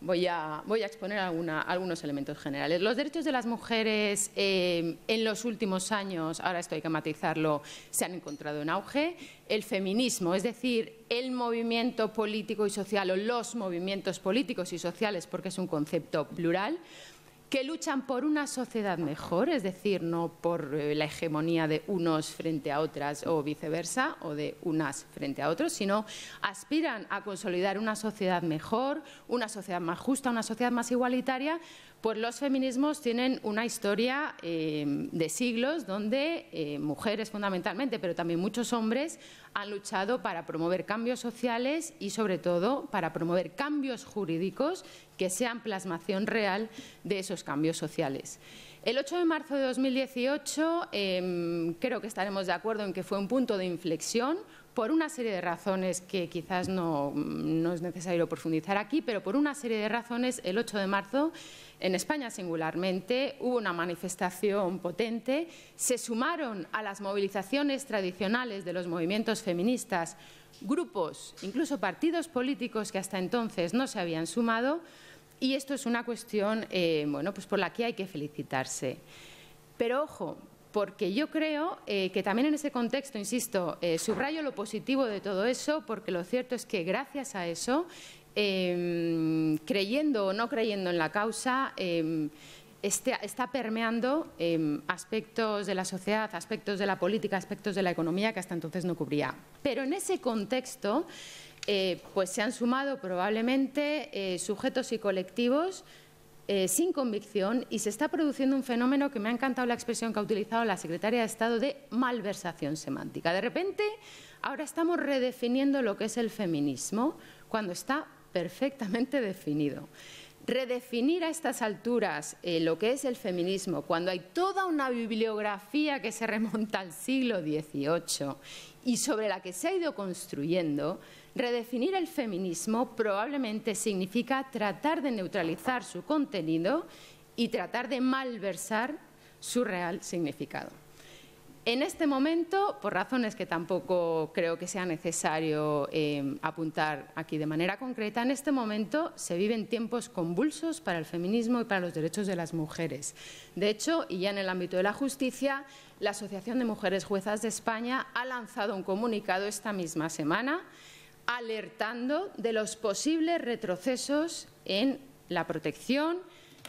voy a exponer algunos elementos generales. Los derechos de las mujeres en los últimos años, ahora esto hay que matizarlo, se han encontrado en auge. El feminismo, es decir, el movimiento político y social, o los movimientos políticos y sociales, porque es un concepto plural, que luchan por una sociedad mejor, es decir, no por la hegemonía de unos frente a otras o viceversa, o de unas frente a otros, sino aspiran a consolidar una sociedad mejor, una sociedad más justa, una sociedad más igualitaria. Pues los feminismos tienen una historia de siglos donde mujeres fundamentalmente, pero también muchos hombres, han luchado para promover cambios sociales y, sobre todo, para promover cambios jurídicos que sean plasmación real de esos cambios sociales. El 8 de marzo de 2018 creo que estaremos de acuerdo en que fue un punto de inflexión por una serie de razones que quizás no es necesario profundizar aquí, pero por una serie de razones, el 8 de marzo, en España singularmente, hubo una manifestación potente. Se sumaron a las movilizaciones tradicionales de los movimientos feministas grupos, incluso partidos políticos que hasta entonces no se habían sumado, y esto es una cuestión bueno, pues por la que hay que felicitarse. Pero ojo, porque yo creo que también en ese contexto, insisto, subrayo lo positivo de todo eso, porque lo cierto es que gracias a eso, creyendo o no creyendo en la causa, está permeando aspectos de la sociedad, aspectos de la política, aspectos de la economía que hasta entonces no cubría. Pero en ese contexto pues se han sumado probablemente sujetos y colectivos sin convicción, y se está produciendo un fenómeno que me ha encantado la expresión que ha utilizado la secretaria de Estado de malversación semántica. De repente, ahora estamos redefiniendo lo que es el feminismo cuando está perfectamente definido. Redefinir a estas alturas lo que es el feminismo, cuando hay toda una bibliografía que se remonta al siglo XVIII y sobre la que se ha ido construyendo, redefinir el feminismo probablemente significa tratar de neutralizar su contenido y tratar de malversar su real significado. En este momento, por razones que tampoco creo que sea necesario apuntar aquí de manera concreta, en este momento se viven tiempos convulsos para el feminismo y para los derechos de las mujeres. De hecho, y ya en el ámbito de la justicia, la Asociación de Mujeres Juezas de España ha lanzado un comunicado esta misma semana alertando de los posibles retrocesos en la protección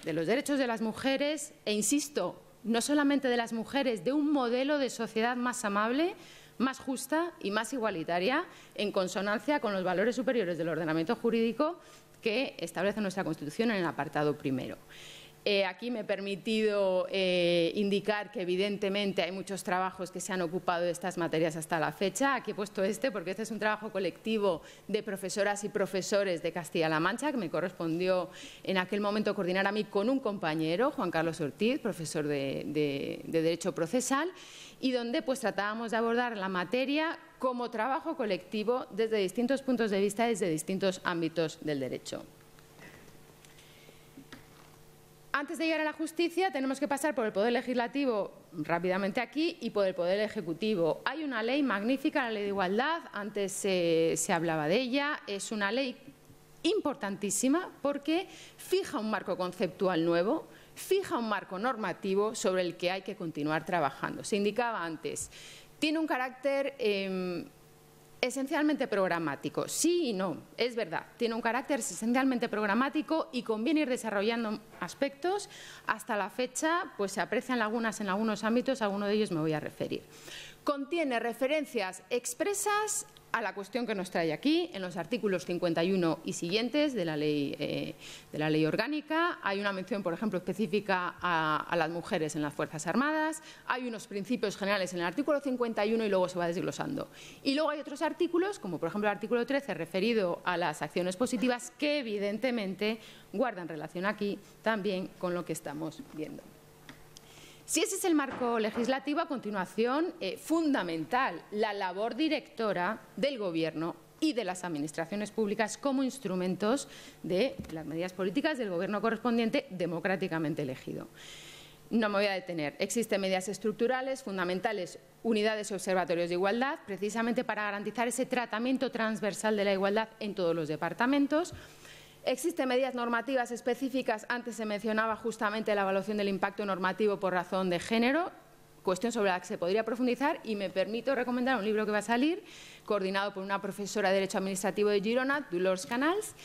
de los derechos de las mujeres e, insisto, no solamente de las mujeres, de un modelo de sociedad más amable, más justa y más igualitaria, en consonancia con los valores superiores del ordenamiento jurídico que establece nuestra Constitución en el apartado primero. Aquí me he permitido indicar que evidentemente hay muchos trabajos que se han ocupado de estas materias hasta la fecha. Aquí he puesto porque este es un trabajo colectivo de profesoras y profesores de Castilla-La Mancha, que me correspondió en aquel momento coordinar a mí con un compañero, Juan Carlos Ortiz, profesor de Derecho Procesal, y donde pues tratábamos de abordar la materia como trabajo colectivo desde distintos puntos de vista, desde distintos ámbitos del derecho. Antes de llegar a la justicia tenemos que pasar por el Poder Legislativo rápidamente aquí y por el Poder Ejecutivo. Hay una ley magnífica, la Ley de Igualdad, antes se hablaba de ella, es una ley importantísima porque fija un marco conceptual nuevo, fija un marco normativo sobre el que hay que continuar trabajando. Se indicaba antes, tiene un carácter esencialmente programático. Sí y no, es verdad, tiene un carácter esencialmente programático y conviene ir desarrollando aspectos. Hasta la fecha pues se aprecian lagunas en algunos ámbitos, a algunos de ellos me voy a referir. Contiene referencias expresas a la cuestión que nos trae aquí, en los artículos 51 y siguientes de la ley orgánica. Hay una mención, por ejemplo, específica a las mujeres en las Fuerzas Armadas. Hay unos principios generales en el artículo 51 y luego se va desglosando. Y luego hay otros artículos, como por ejemplo el artículo 13, referido a las acciones positivas, que evidentemente guardan relación aquí también con lo que estamos viendo. Si ese es el marco legislativo, a continuación, fundamental, la labor directora del Gobierno y de las administraciones públicas como instrumentos de las medidas políticas del Gobierno correspondiente democráticamente elegido. No me voy a detener. Existen medidas estructurales fundamentales, unidades y observatorios de igualdad, precisamente para garantizar ese tratamiento transversal de la igualdad en todos los departamentos. Existen medidas normativas específicas, antes se mencionaba justamente la evaluación del impacto normativo por razón de género, cuestión sobre la que se podría profundizar, y me permito recomendar un libro que va a salir, coordinado por una profesora de Derecho Administrativo de Girona, Dolors Canals,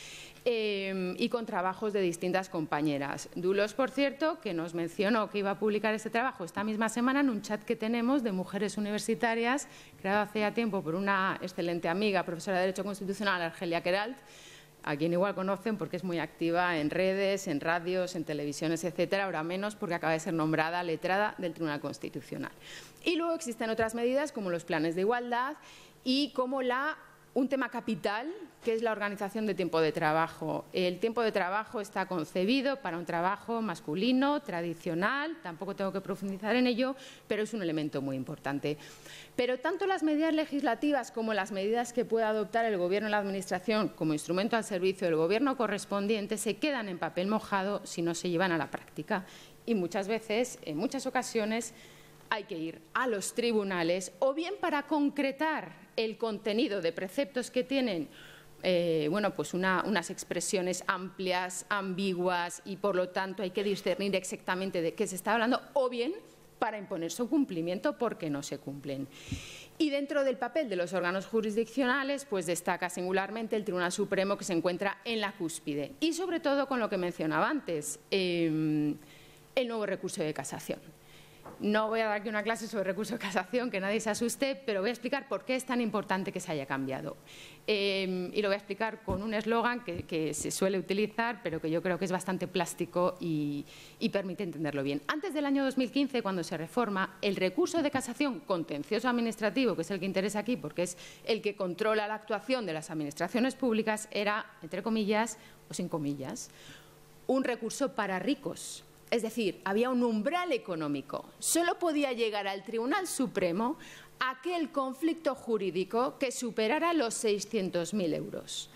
y con trabajos de distintas compañeras. Dolors, por cierto, que nos mencionó que iba a publicar este trabajo esta misma semana en un chat que tenemos de mujeres universitarias, creado hace ya tiempo por una excelente amiga, profesora de Derecho Constitucional, Argelia Queralt, a quien igual conocen porque es muy activa en redes, en radios, en televisiones, etcétera, ahora menos porque acaba de ser nombrada letrada del Tribunal Constitucional. Y luego existen otras medidas como los planes de igualdad y como un tema capital, que es la organización de tiempo de trabajo. El tiempo de trabajo está concebido para un trabajo masculino, tradicional, tampoco tengo que profundizar en ello, pero es un elemento muy importante. Pero tanto las medidas legislativas como las medidas que pueda adoptar el Gobierno y la Administración como instrumento al servicio del Gobierno correspondiente se quedan en papel mojado si no se llevan a la práctica. Y muchas veces, en muchas ocasiones, hay que ir a los tribunales o bien para concretar el contenido de preceptos que tienen pues unas expresiones amplias, ambiguas y por lo tanto hay que discernir exactamente de qué se está hablando, o bien para imponer su cumplimiento porque no se cumplen. Y dentro del papel de los órganos jurisdiccionales pues destaca singularmente el Tribunal Supremo, que se encuentra en la cúspide, y sobre todo con lo que mencionaba antes, el nuevo recurso de casación. No voy a dar aquí una clase sobre recurso de casación, que nadie se asuste, pero voy a explicar por qué es tan importante que se haya cambiado. Y lo voy a explicar con un eslogan que se suele utilizar, pero que yo creo que es bastante plástico y permite entenderlo bien. Antes del año 2015, cuando se reforma, el recurso de casación contencioso administrativo, que es el que interesa aquí porque es el que controla la actuación de las administraciones públicas, era, entre comillas o sin comillas, un recurso para ricos. Es decir, había un umbral económico. Solo podía llegar al Tribunal Supremo aquel conflicto jurídico que superara los 600.000 euros.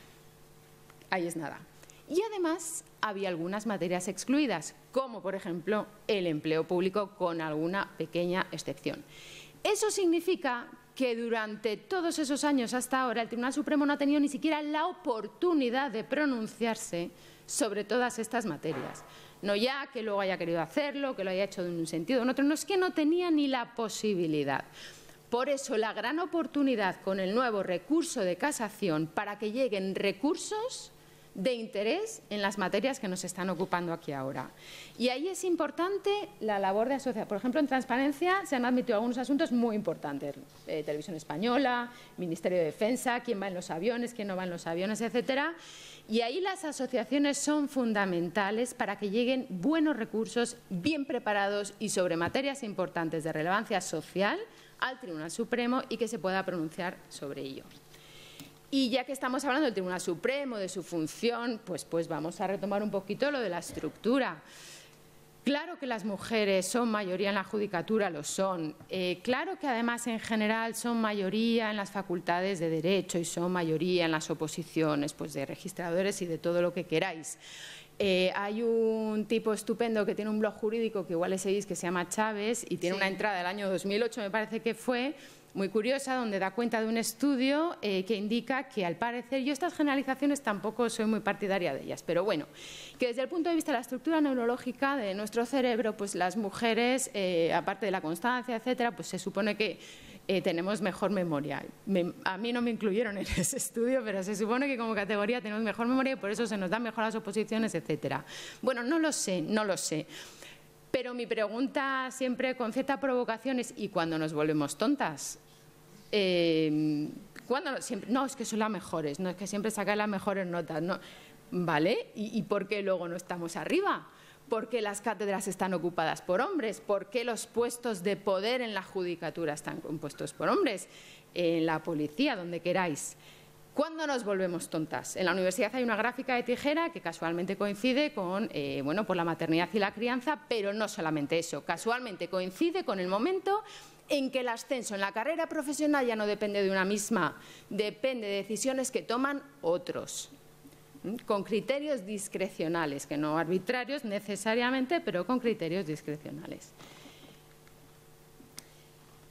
Ahí es nada. Y además había algunas materias excluidas, como por ejemplo el empleo público, con alguna pequeña excepción. Eso significa que durante todos esos años hasta ahora el Tribunal Supremo no ha tenido ni siquiera la oportunidad de pronunciarse sobre todas estas materias. No ya que luego haya querido hacerlo, que lo haya hecho en un sentido o en otro, no, es que no tenía ni la posibilidad. Por eso la gran oportunidad con el nuevo recurso de casación para que lleguen recursos de interés en las materias que nos están ocupando aquí ahora. Y ahí es importante la labor de asociación. Por ejemplo, en transparencia se han admitido algunos asuntos muy importantes. Televisión Española, Ministerio de Defensa, quién va en los aviones, quién no va en los aviones, etcétera. Y ahí las asociaciones son fundamentales para que lleguen buenos recursos, bien preparados y sobre materias importantes de relevancia social al Tribunal Supremo y que se pueda pronunciar sobre ello. Y ya que estamos hablando del Tribunal Supremo, de su función, pues vamos a retomar un poquito lo de la estructura. Claro que las mujeres son mayoría en la judicatura, lo son. Claro que además en general son mayoría en las facultades de Derecho y son mayoría en las oposiciones, pues de registradores y de todo lo que queráis. Hay un tipo estupendo que tiene un blog jurídico que igual le seguís, que se llama Chávez, y tiene una entrada del año 2008, me parece que fue, muy curiosa, donde da cuenta de un estudio que indica que, al parecer, yo estas generalizaciones tampoco soy muy partidaria de ellas, pero bueno, que desde el punto de vista de la estructura neurológica de nuestro cerebro, pues las mujeres, aparte de la constancia, etcétera, pues se supone que tenemos mejor memoria. A mí no me incluyeron en ese estudio, pero se supone que como categoría tenemos mejor memoria y por eso se nos dan mejor las oposiciones, etcétera. Bueno, no lo sé, no lo sé. Pero mi pregunta siempre con cierta provocación es ¿y cuándo nos volvemos tontas? No, es que son las mejores, no es que siempre sacan las mejores notas, no. ¿Vale? ¿Y por qué luego no estamos arriba? ¿Por qué las cátedras están ocupadas por hombres? ¿Por qué los puestos de poder en la judicatura están compuestos por hombres? En la policía, donde queráis. ¿Cuándo nos volvemos tontas? En la universidad hay una gráfica de tijera que casualmente coincide con por la maternidad y la crianza, pero no solamente eso, casualmente coincide con el momento en que el ascenso en la carrera profesional ya no depende de una misma, depende de decisiones que toman otros, con criterios discrecionales, que no arbitrarios necesariamente, pero con criterios discrecionales.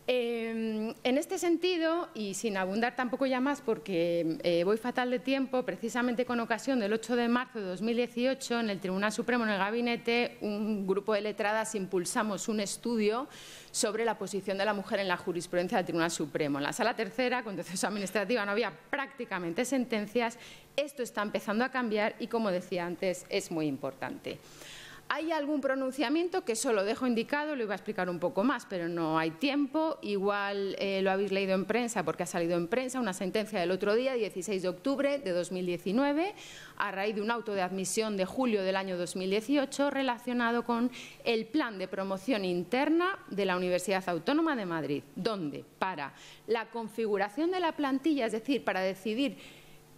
En este sentido, y sin abundar tampoco ya más porque voy fatal de tiempo, precisamente con ocasión del 8 de marzo de 2018, en el Tribunal Supremo, en el Gabinete, un grupo de letradas impulsamos un estudio sobre la posición de la mujer en la jurisprudencia del Tribunal Supremo. En la Sala Tercera, contencioso administrativa, no había prácticamente sentencias. Esto está empezando a cambiar y, como decía antes, es muy importante. Hay algún pronunciamiento que solo dejo indicado, lo iba a explicar un poco más, pero no hay tiempo. Igual lo habéis leído en prensa porque ha salido en prensa una sentencia del otro día, 16 de octubre de 2019, a raíz de un auto de admisión de julio del año 2018 relacionado con el plan de promoción interna de la Universidad Autónoma de Madrid, donde para la configuración de la plantilla, es decir, para decidir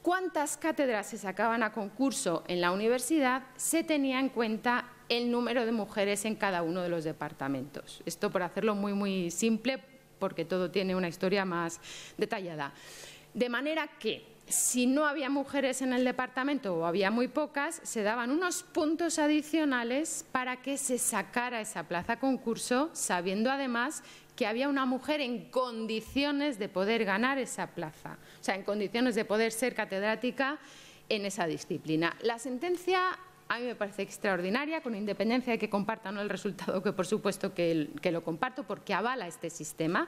cuántas cátedras se sacaban a concurso en la universidad, se tenía en cuenta el número de mujeres en cada uno de los departamentos. Esto por hacerlo muy, muy simple, porque todo tiene una historia más detallada. De manera que, si no había mujeres en el departamento o había muy pocas, se daban unos puntos adicionales para que se sacara esa plaza a concurso, sabiendo además que había una mujer en condiciones de poder ganar esa plaza, o sea, en condiciones de poder ser catedrática en esa disciplina. La sentencia a mí me parece extraordinaria, con independencia de que compartan el resultado, que por supuesto que lo comparto, porque avala este sistema.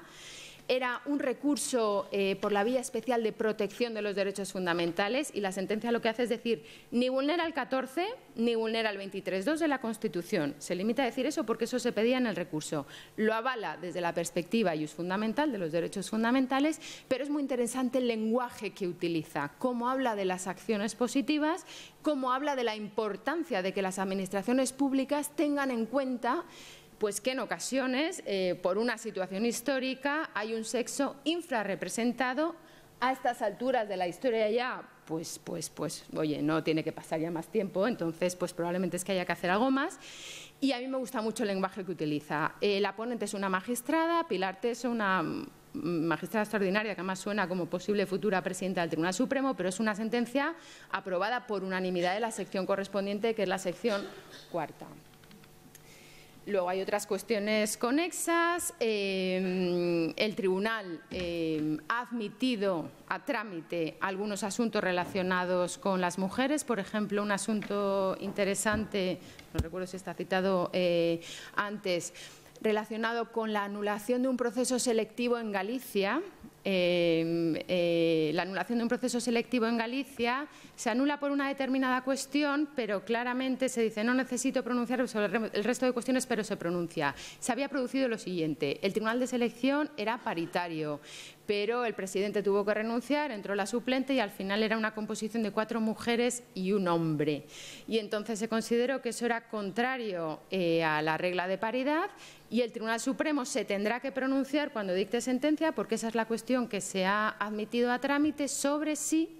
era un recurso por la vía especial de protección de los derechos fundamentales, y la sentencia lo que hace es decir, ni vulnera el 14 ni vulnera el 23.2 de la Constitución. Se limita a decir eso porque eso se pedía en el recurso. Lo avala desde la perspectiva iusfundamental de los derechos fundamentales, pero es muy interesante el lenguaje que utiliza, cómo habla de las acciones positivas, cómo habla de la importancia de que las administraciones públicas tengan en cuenta pues que en ocasiones, por una situación histórica, hay un sexo infrarrepresentado. A estas alturas de la historia ya, pues, oye, no tiene que pasar ya más tiempo, entonces, pues probablemente es que haya que hacer algo más. Y a mí me gusta mucho el lenguaje que utiliza. La ponente es una magistrada, Pilar Teso, una magistrada extraordinaria que además suena como posible futura presidenta del Tribunal Supremo, pero es una sentencia aprobada por unanimidad de la sección correspondiente, que es la sección cuarta. Luego hay otras cuestiones conexas. El tribunal ha admitido a trámite algunos asuntos relacionados con las mujeres. Por ejemplo, un asunto interesante, no recuerdo si está citado antes, relacionado con la anulación de un proceso selectivo en Galicia. La anulación de un proceso selectivo en Galicia se anula por una determinada cuestión, pero claramente se dice no necesito pronunciar sobre el resto de cuestiones, pero se pronuncia. Se había producido lo siguiente: el tribunal de selección era paritario, pero el presidente tuvo que renunciar, entró la suplente y al final era una composición de 4 mujeres y un hombre. Y entonces se consideró que eso era contrario a la regla de paridad, y el Tribunal Supremo se tendrá que pronunciar cuando dicte sentencia, porque esa es la cuestión que se ha admitido a trámite, sobre si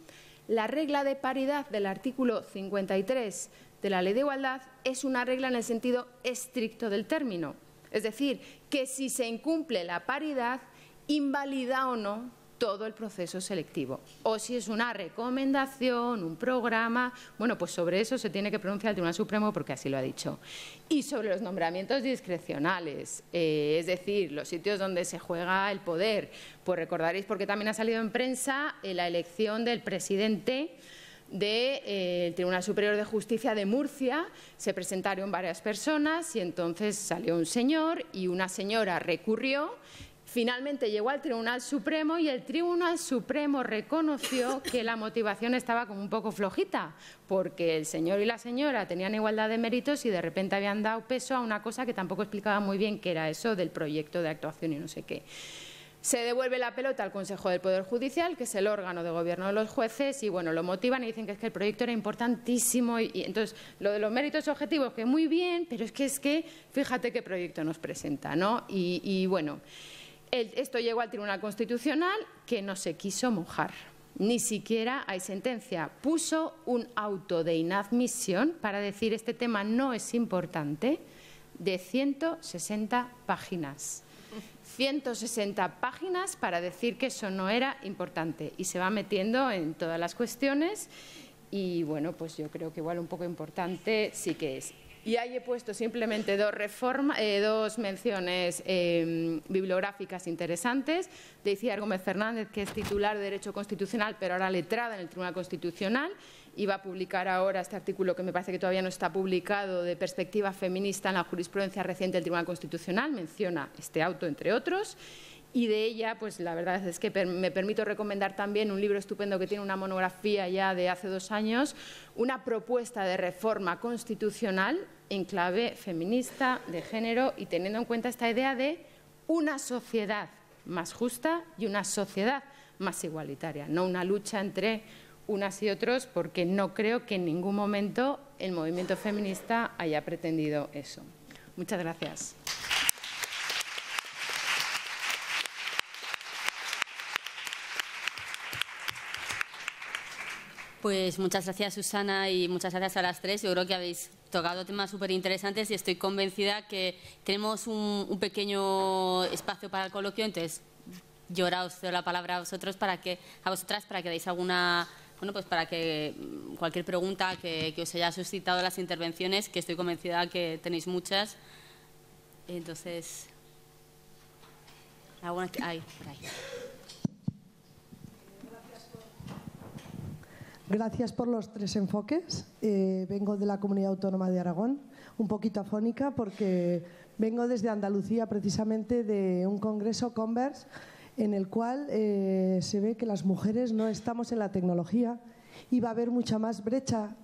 la regla de paridad del artículo 53 de la Ley de Igualdad es una regla en el sentido estricto del término. Es decir, que si se incumple la paridad, invalida o no todo el proceso selectivo, o si es una recomendación, un programa. Bueno, pues sobre eso se tiene que pronunciar el Tribunal Supremo, porque así lo ha dicho. Y sobre los nombramientos discrecionales, es decir, los sitios donde se juega el poder, pues recordaréis, porque también ha salido en prensa, la elección del presidente del Tribunal Superior de Justicia de Murcia. Se presentaron varias personas y entonces salió un señor y una señora recurrió. Finalmente llegó al Tribunal Supremo y el Tribunal Supremo reconoció que la motivación estaba como un poco flojita, porque el señor y la señora tenían igualdad de méritos y de repente habían dado peso a una cosa que tampoco explicaba muy bien qué era eso del proyecto de actuación y no sé qué. Se devuelve la pelota al Consejo del Poder Judicial, que es el órgano de gobierno de los jueces, y bueno, lo motivan y dicen que es que el proyecto era importantísimo y entonces lo de los méritos objetivos, que muy bien, pero es que fíjate qué proyecto nos presenta, ¿no? Y bueno, esto llegó al Tribunal Constitucional, que no se quiso mojar. Ni siquiera hay sentencia. Puso un auto de inadmisión para decir este tema no es importante, de 160 páginas. 160 páginas para decir que eso no era importante. Y se va metiendo en todas las cuestiones y, bueno, pues yo creo que igual un poco importante sí que es. Y ahí he puesto simplemente dos menciones bibliográficas interesantes de Iciar Gómez Fernández, que es titular de Derecho Constitucional, pero ahora letrada en el Tribunal Constitucional, y va a publicar ahora este artículo que me parece que todavía no está publicado, de perspectiva feminista en la jurisprudencia reciente del Tribunal Constitucional. Menciona este auto, entre otros. Y de ella, pues la verdad es que me permito recomendar también un libro estupendo que tiene una monografía ya de hace 2 años, una propuesta de reforma constitucional en clave feminista, de género, y teniendo en cuenta esta idea de una sociedad más justa y una sociedad más igualitaria, no una lucha entre unas y otros, porque no creo que en ningún momento el movimiento feminista haya pretendido eso. Muchas gracias. Pues muchas gracias, Susana, y muchas gracias a las 3. Yo creo que habéis tocado temas súper interesantes y estoy convencida que tenemos un pequeño espacio para el coloquio. Entonces, yo ahora os doy la palabra a vosotras para que deis alguna, bueno, pues para que cualquier pregunta que os haya suscitado las intervenciones, que estoy convencida que tenéis muchas. Entonces, alguna que hay por ahí. Gracias por los 3 enfoques. Vengo de la Comunidad Autónoma de Aragón, un poquito afónica porque vengo desde Andalucía, precisamente de un congreso Converse en el cual se ve que las mujeres no estamos en la tecnología y va a haber mucha más brecha,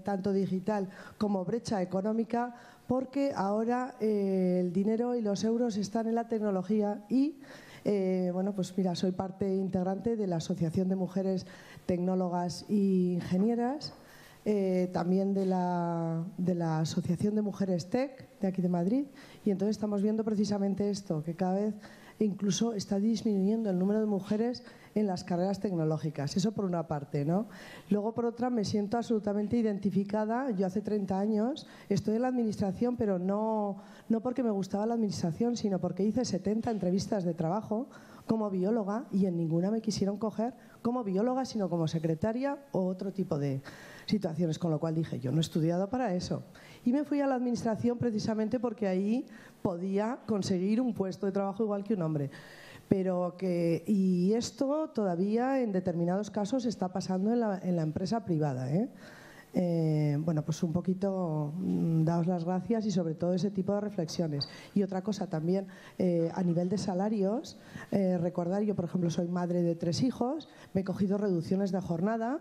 tanto digital como brecha económica, porque ahora el dinero y los euros están en la tecnología y bueno, pues mira, soy parte integrante de la Asociación de Mujeres Tecnólogas e Ingenieras, también de la Asociación de Mujeres TEC de aquí de Madrid, y entonces estamos viendo precisamente esto, que cada vez incluso está disminuyendo el número de mujeres en las carreras tecnológicas. Eso por una parte, ¿no? Luego, por otra, me siento absolutamente identificada. Yo hace 30 años estoy en la administración, pero no porque me gustaba la administración, sino porque hice 70 entrevistas de trabajo como bióloga y en ninguna me quisieron coger como bióloga, sino como secretaria o otro tipo de situaciones, con lo cual dije, yo no he estudiado para eso. Y me fui a la administración precisamente porque ahí podía conseguir un puesto de trabajo igual que un hombre. Y esto todavía en determinados casos está pasando en la empresa privada, bueno, pues un poquito daos las gracias y sobre todo ese tipo de reflexiones. Y otra cosa también, a nivel de salarios, recordar, yo por ejemplo soy madre de 3 hijos, me he cogido reducciones de jornada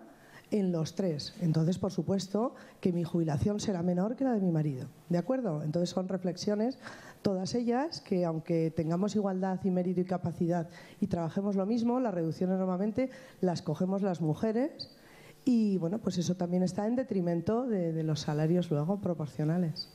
en los 3. Entonces, por supuesto, que mi jubilación será menor que la de mi marido. ¿De acuerdo? Entonces, son reflexiones, todas ellas, que aunque tengamos igualdad y mérito y capacidad y trabajemos lo mismo, las reducciones normalmente las cogemos las mujeres y, bueno, pues eso también está en detrimento de los salarios luego proporcionales.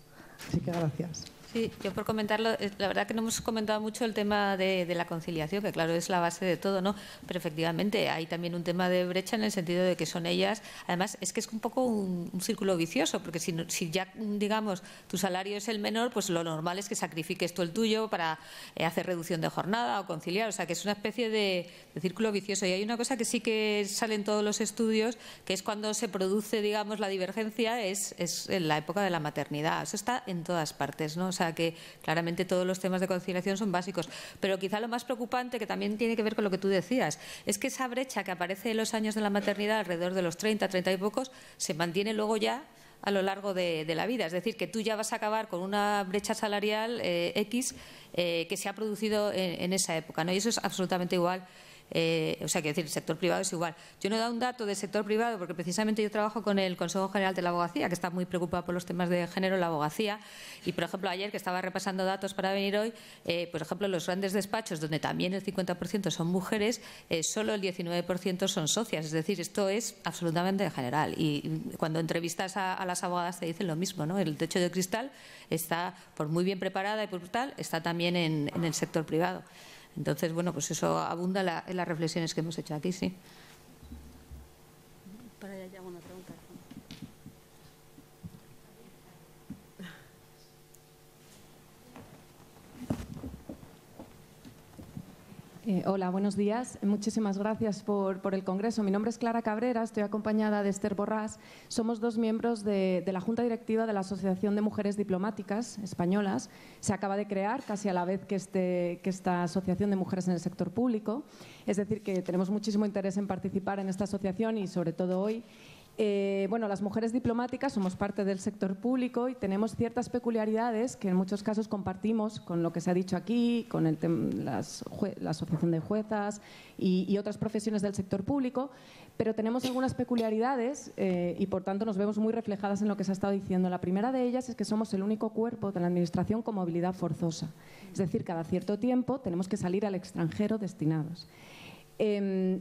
Así que gracias. Sí, yo por comentarlo, la verdad que no hemos comentado mucho el tema de la conciliación, que claro es la base de todo, ¿no? Pero efectivamente hay también un tema de brecha en el sentido de que son ellas, además es que es un poco un círculo vicioso, porque si ya, digamos, tu salario es el menor, pues lo normal es que sacrifiques tú el tuyo para hacer reducción de jornada o conciliar, o sea que es una especie de círculo vicioso. Y hay una cosa que sí que sale en todos los estudios, que es cuando se produce, digamos, la divergencia, es en la época de la maternidad. Eso está en todas partes, ¿no? O sea, que claramente todos los temas de conciliación son básicos. Pero quizá lo más preocupante, que también tiene que ver con lo que tú decías, es que esa brecha que aparece en los años de la maternidad, alrededor de los 30, 30 y pocos, se mantiene luego ya a lo largo de la vida. Es decir, que tú ya vas a acabar con una brecha salarial X que se ha producido en esa época, ¿no? Y eso es absolutamente igual. O sea, quiero decir, el sector privado es igual. Yo no he dado un dato del sector privado porque precisamente yo trabajo con el Consejo General de la Abogacía, que está muy preocupado por los temas de género en la abogacía. Y, por ejemplo, ayer que estaba repasando datos para venir hoy, por ejemplo, los grandes despachos, donde también el 50% son mujeres, solo el 19% son socias. Es decir, esto es absolutamente general. Y cuando entrevistas a las abogadas te dicen lo mismo, ¿no? El techo de cristal está, por muy bien preparada y por tal, está también en el sector privado. Entonces, bueno, pues eso abunda en las reflexiones que hemos hecho aquí, sí. Por ahí hay alguna pregunta. Hola, buenos días. Muchísimas gracias por el Congreso. Mi nombre es Clara Cabrera, estoy acompañada de Esther Borrás. Somos 2 miembros de la Junta Directiva de la Asociación de Mujeres Diplomáticas Españolas. Se acaba de crear casi a la vez que esta Asociación de Mujeres en el Sector Público. Es decir, que tenemos muchísimo interés en participar en esta asociación y sobre todo hoy. Bueno, las mujeres diplomáticas somos parte del sector público y tenemos ciertas peculiaridades que en muchos casos compartimos con lo que se ha dicho aquí, con la Asociación de Juezas y otras profesiones del sector público, pero tenemos algunas peculiaridades y por tanto nos vemos muy reflejadas en lo que se ha estado diciendo. La primera de ellas es que somos el único cuerpo de la Administración con movilidad forzosa, es decir, cada cierto tiempo tenemos que salir al extranjero destinados.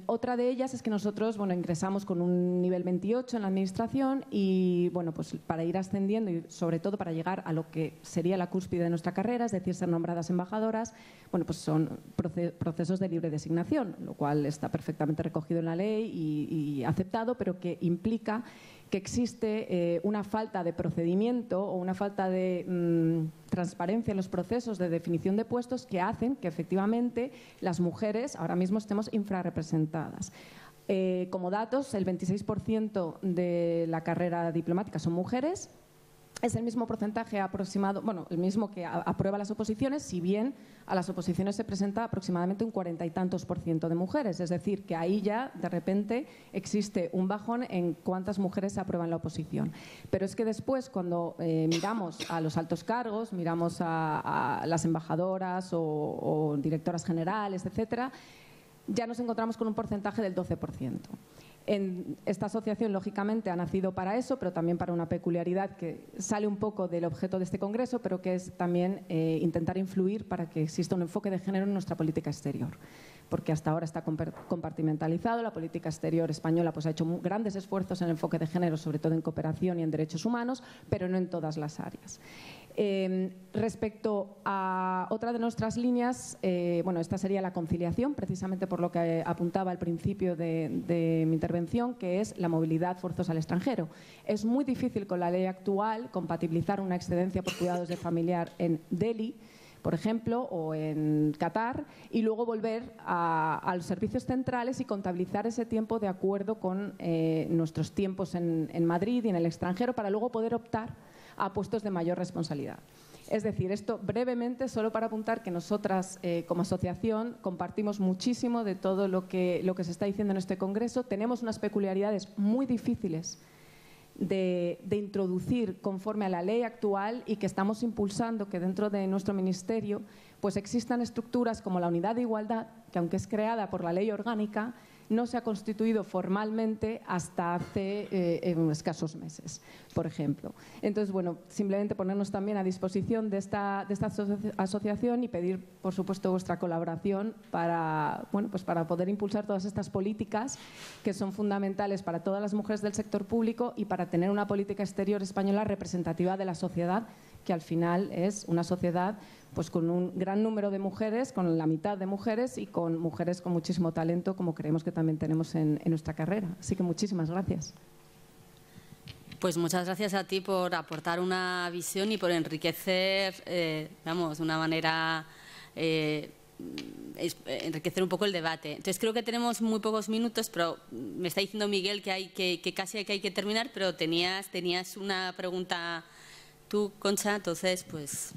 Otra de ellas es que nosotros ingresamos con un nivel 28 en la Administración y pues para ir ascendiendo y sobre todo para llegar a lo que sería la cúspide de nuestra carrera, es decir, ser nombradas embajadoras, pues son procesos de libre designación, lo cual está perfectamente recogido en la ley y aceptado, pero que implica que existe una falta de procedimiento o una falta de transparencia en los procesos de definición de puestos que hacen que efectivamente las mujeres ahora mismo estemos infrarrepresentadas. Como datos, el 26% de la carrera diplomática son mujeres. es el mismo porcentaje aproximado, bueno, el mismo que aprueba las oposiciones, si bien a las oposiciones se presenta aproximadamente un 40 y tantos % de mujeres. Es decir, que ahí ya de repente existe un bajón en cuántas mujeres aprueban la oposición. Pero es que después, cuando miramos a los altos cargos, miramos a las embajadoras o directoras generales, etcétera, ya nos encontramos con un porcentaje del 12%. Esta asociación, lógicamente, ha nacido para eso, pero también para una peculiaridad que sale un poco del objeto de este congreso, pero que es también intentar influir para que exista un enfoque de género en nuestra política exterior. Porque hasta ahora está compartimentalizado. La política exterior española pues, ha hecho grandes esfuerzos en el enfoque de género, sobre todo en cooperación y en derechos humanos, pero no en todas las áreas. Respecto a otra de nuestras líneas, bueno, esta sería la conciliación, precisamente por lo que apuntaba al principio de mi intervención, que es la movilidad forzosa al extranjero. Es muy difícil con la ley actual compatibilizar una excedencia por cuidados de familiar en Delhi, por ejemplo, o en Qatar, y luego volver a los servicios centrales y contabilizar ese tiempo de acuerdo con nuestros tiempos en Madrid y en el extranjero, para luego poder optar a puestos de mayor responsabilidad. Es decir, esto brevemente, solo para apuntar que nosotras como asociación compartimos muchísimo de todo lo que se está diciendo en este congreso. Tenemos unas peculiaridades muy difíciles de introducir conforme a la ley actual y que estamos impulsando que dentro de nuestro ministerio pues existan estructuras como la Unidad de Igualdad, que aunque es creada por la ley orgánica, no se ha constituido formalmente hasta hace escasos meses, por ejemplo. Entonces, bueno, simplemente ponernos también a disposición de esta asociación y pedir, por supuesto, vuestra colaboración para, bueno, pues para poder impulsar todas estas políticas que son fundamentales para todas las mujeres del sector público y para tener una política exterior española representativa de la sociedad, que al final es una sociedad pues con un gran número de mujeres, con la mitad de mujeres y con mujeres con muchísimo talento, como creemos que también tenemos en nuestra carrera. Así que muchísimas gracias. Pues muchas gracias a ti por aportar una visión y por enriquecer, vamos, de una manera, enriquecer un poco el debate. Entonces creo que tenemos muy pocos minutos, pero me está diciendo Miguel que casi hay que terminar, pero tenías una pregunta tú, Concha, entonces pues...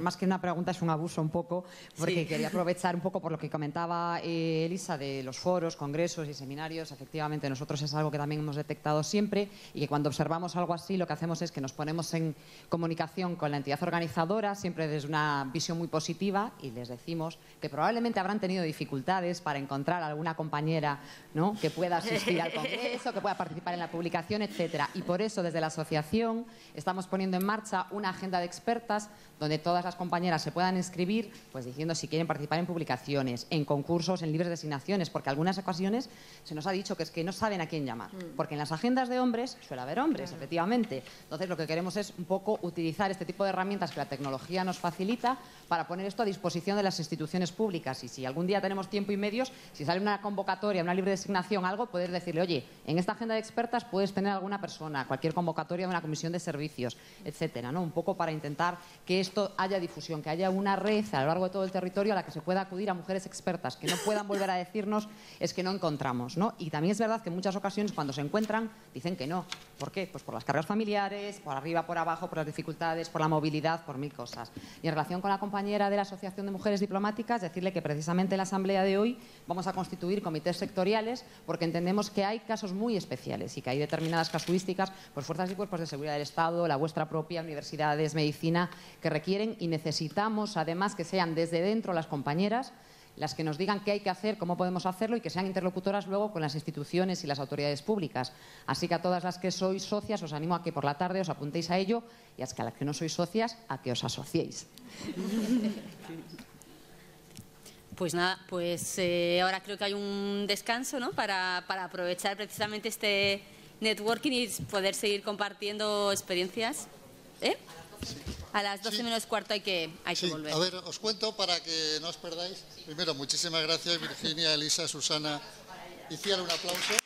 Más que una pregunta es un abuso un poco, porque quería aprovechar un poco por lo que comentaba Elisa de los foros, congresos y seminarios. Efectivamente, nosotros es algo que también hemos detectado siempre y que cuando observamos algo así lo que hacemos es que nos ponemos en comunicación con la entidad organizadora, siempre desde una visión muy positiva, y les decimos que probablemente habrán tenido dificultades para encontrar alguna compañera, ¿no?, que pueda asistir al congreso, que pueda participar en la publicación, etcétera. Y por eso desde la asociación estamos poniendo en marcha una agenda de expertas donde todas las compañeras se puedan inscribir, pues diciendo si quieren participar en publicaciones, en concursos, en libres designaciones, porque algunas ocasiones se nos ha dicho que es que no saben a quién llamar, porque en las agendas de hombres suele haber hombres, efectivamente. Entonces lo que queremos es un poco utilizar este tipo de herramientas que la tecnología nos facilita para poner esto a disposición de las instituciones públicas, y si algún día tenemos tiempo y medios, si sale una convocatoria, una libre designación, algo, poder decirle, oye, en esta agenda de expertas puedes tener alguna persona, cualquier convocatoria de una comisión de servicios, etcétera, ¿no? Un poco para intentar que esto haya difusión, que haya una red a lo largo de todo el territorio a la que se pueda acudir a mujeres expertas, que no puedan volver a decirnos es que no encontramos, ¿no? Y también es verdad que en muchas ocasiones cuando se encuentran dicen que no. ¿Por qué? Pues por las cargas familiares, por arriba, por abajo, por las dificultades, por la movilidad, por mil cosas. Y en relación con la compañera de la Asociación de Mujeres Diplomáticas, decirle que precisamente en la asamblea de hoy vamos a constituir comités sectoriales porque entendemos que hay casos muy especiales y que hay determinadas casuísticas, pues fuerzas y cuerpos de seguridad del Estado, la vuestra propia, universidades, medicina, que requieren y necesitamos además que sean desde dentro las compañeras las que nos digan qué hay que hacer, cómo podemos hacerlo y que sean interlocutoras luego con las instituciones y las autoridades públicas. Así que a todas las que sois socias os animo a que por la tarde os apuntéis a ello y a las que no sois socias a que os asociéis. Pues nada, pues ahora creo que hay un descanso, ¿no?, para aprovechar precisamente este networking y poder seguir compartiendo experiencias. A las 12 menos cuarto hay que volver. A ver, os cuento para que no os perdáis. Primero, muchísimas gracias, Virginia, Elisa, Susana. Hicieron un aplauso.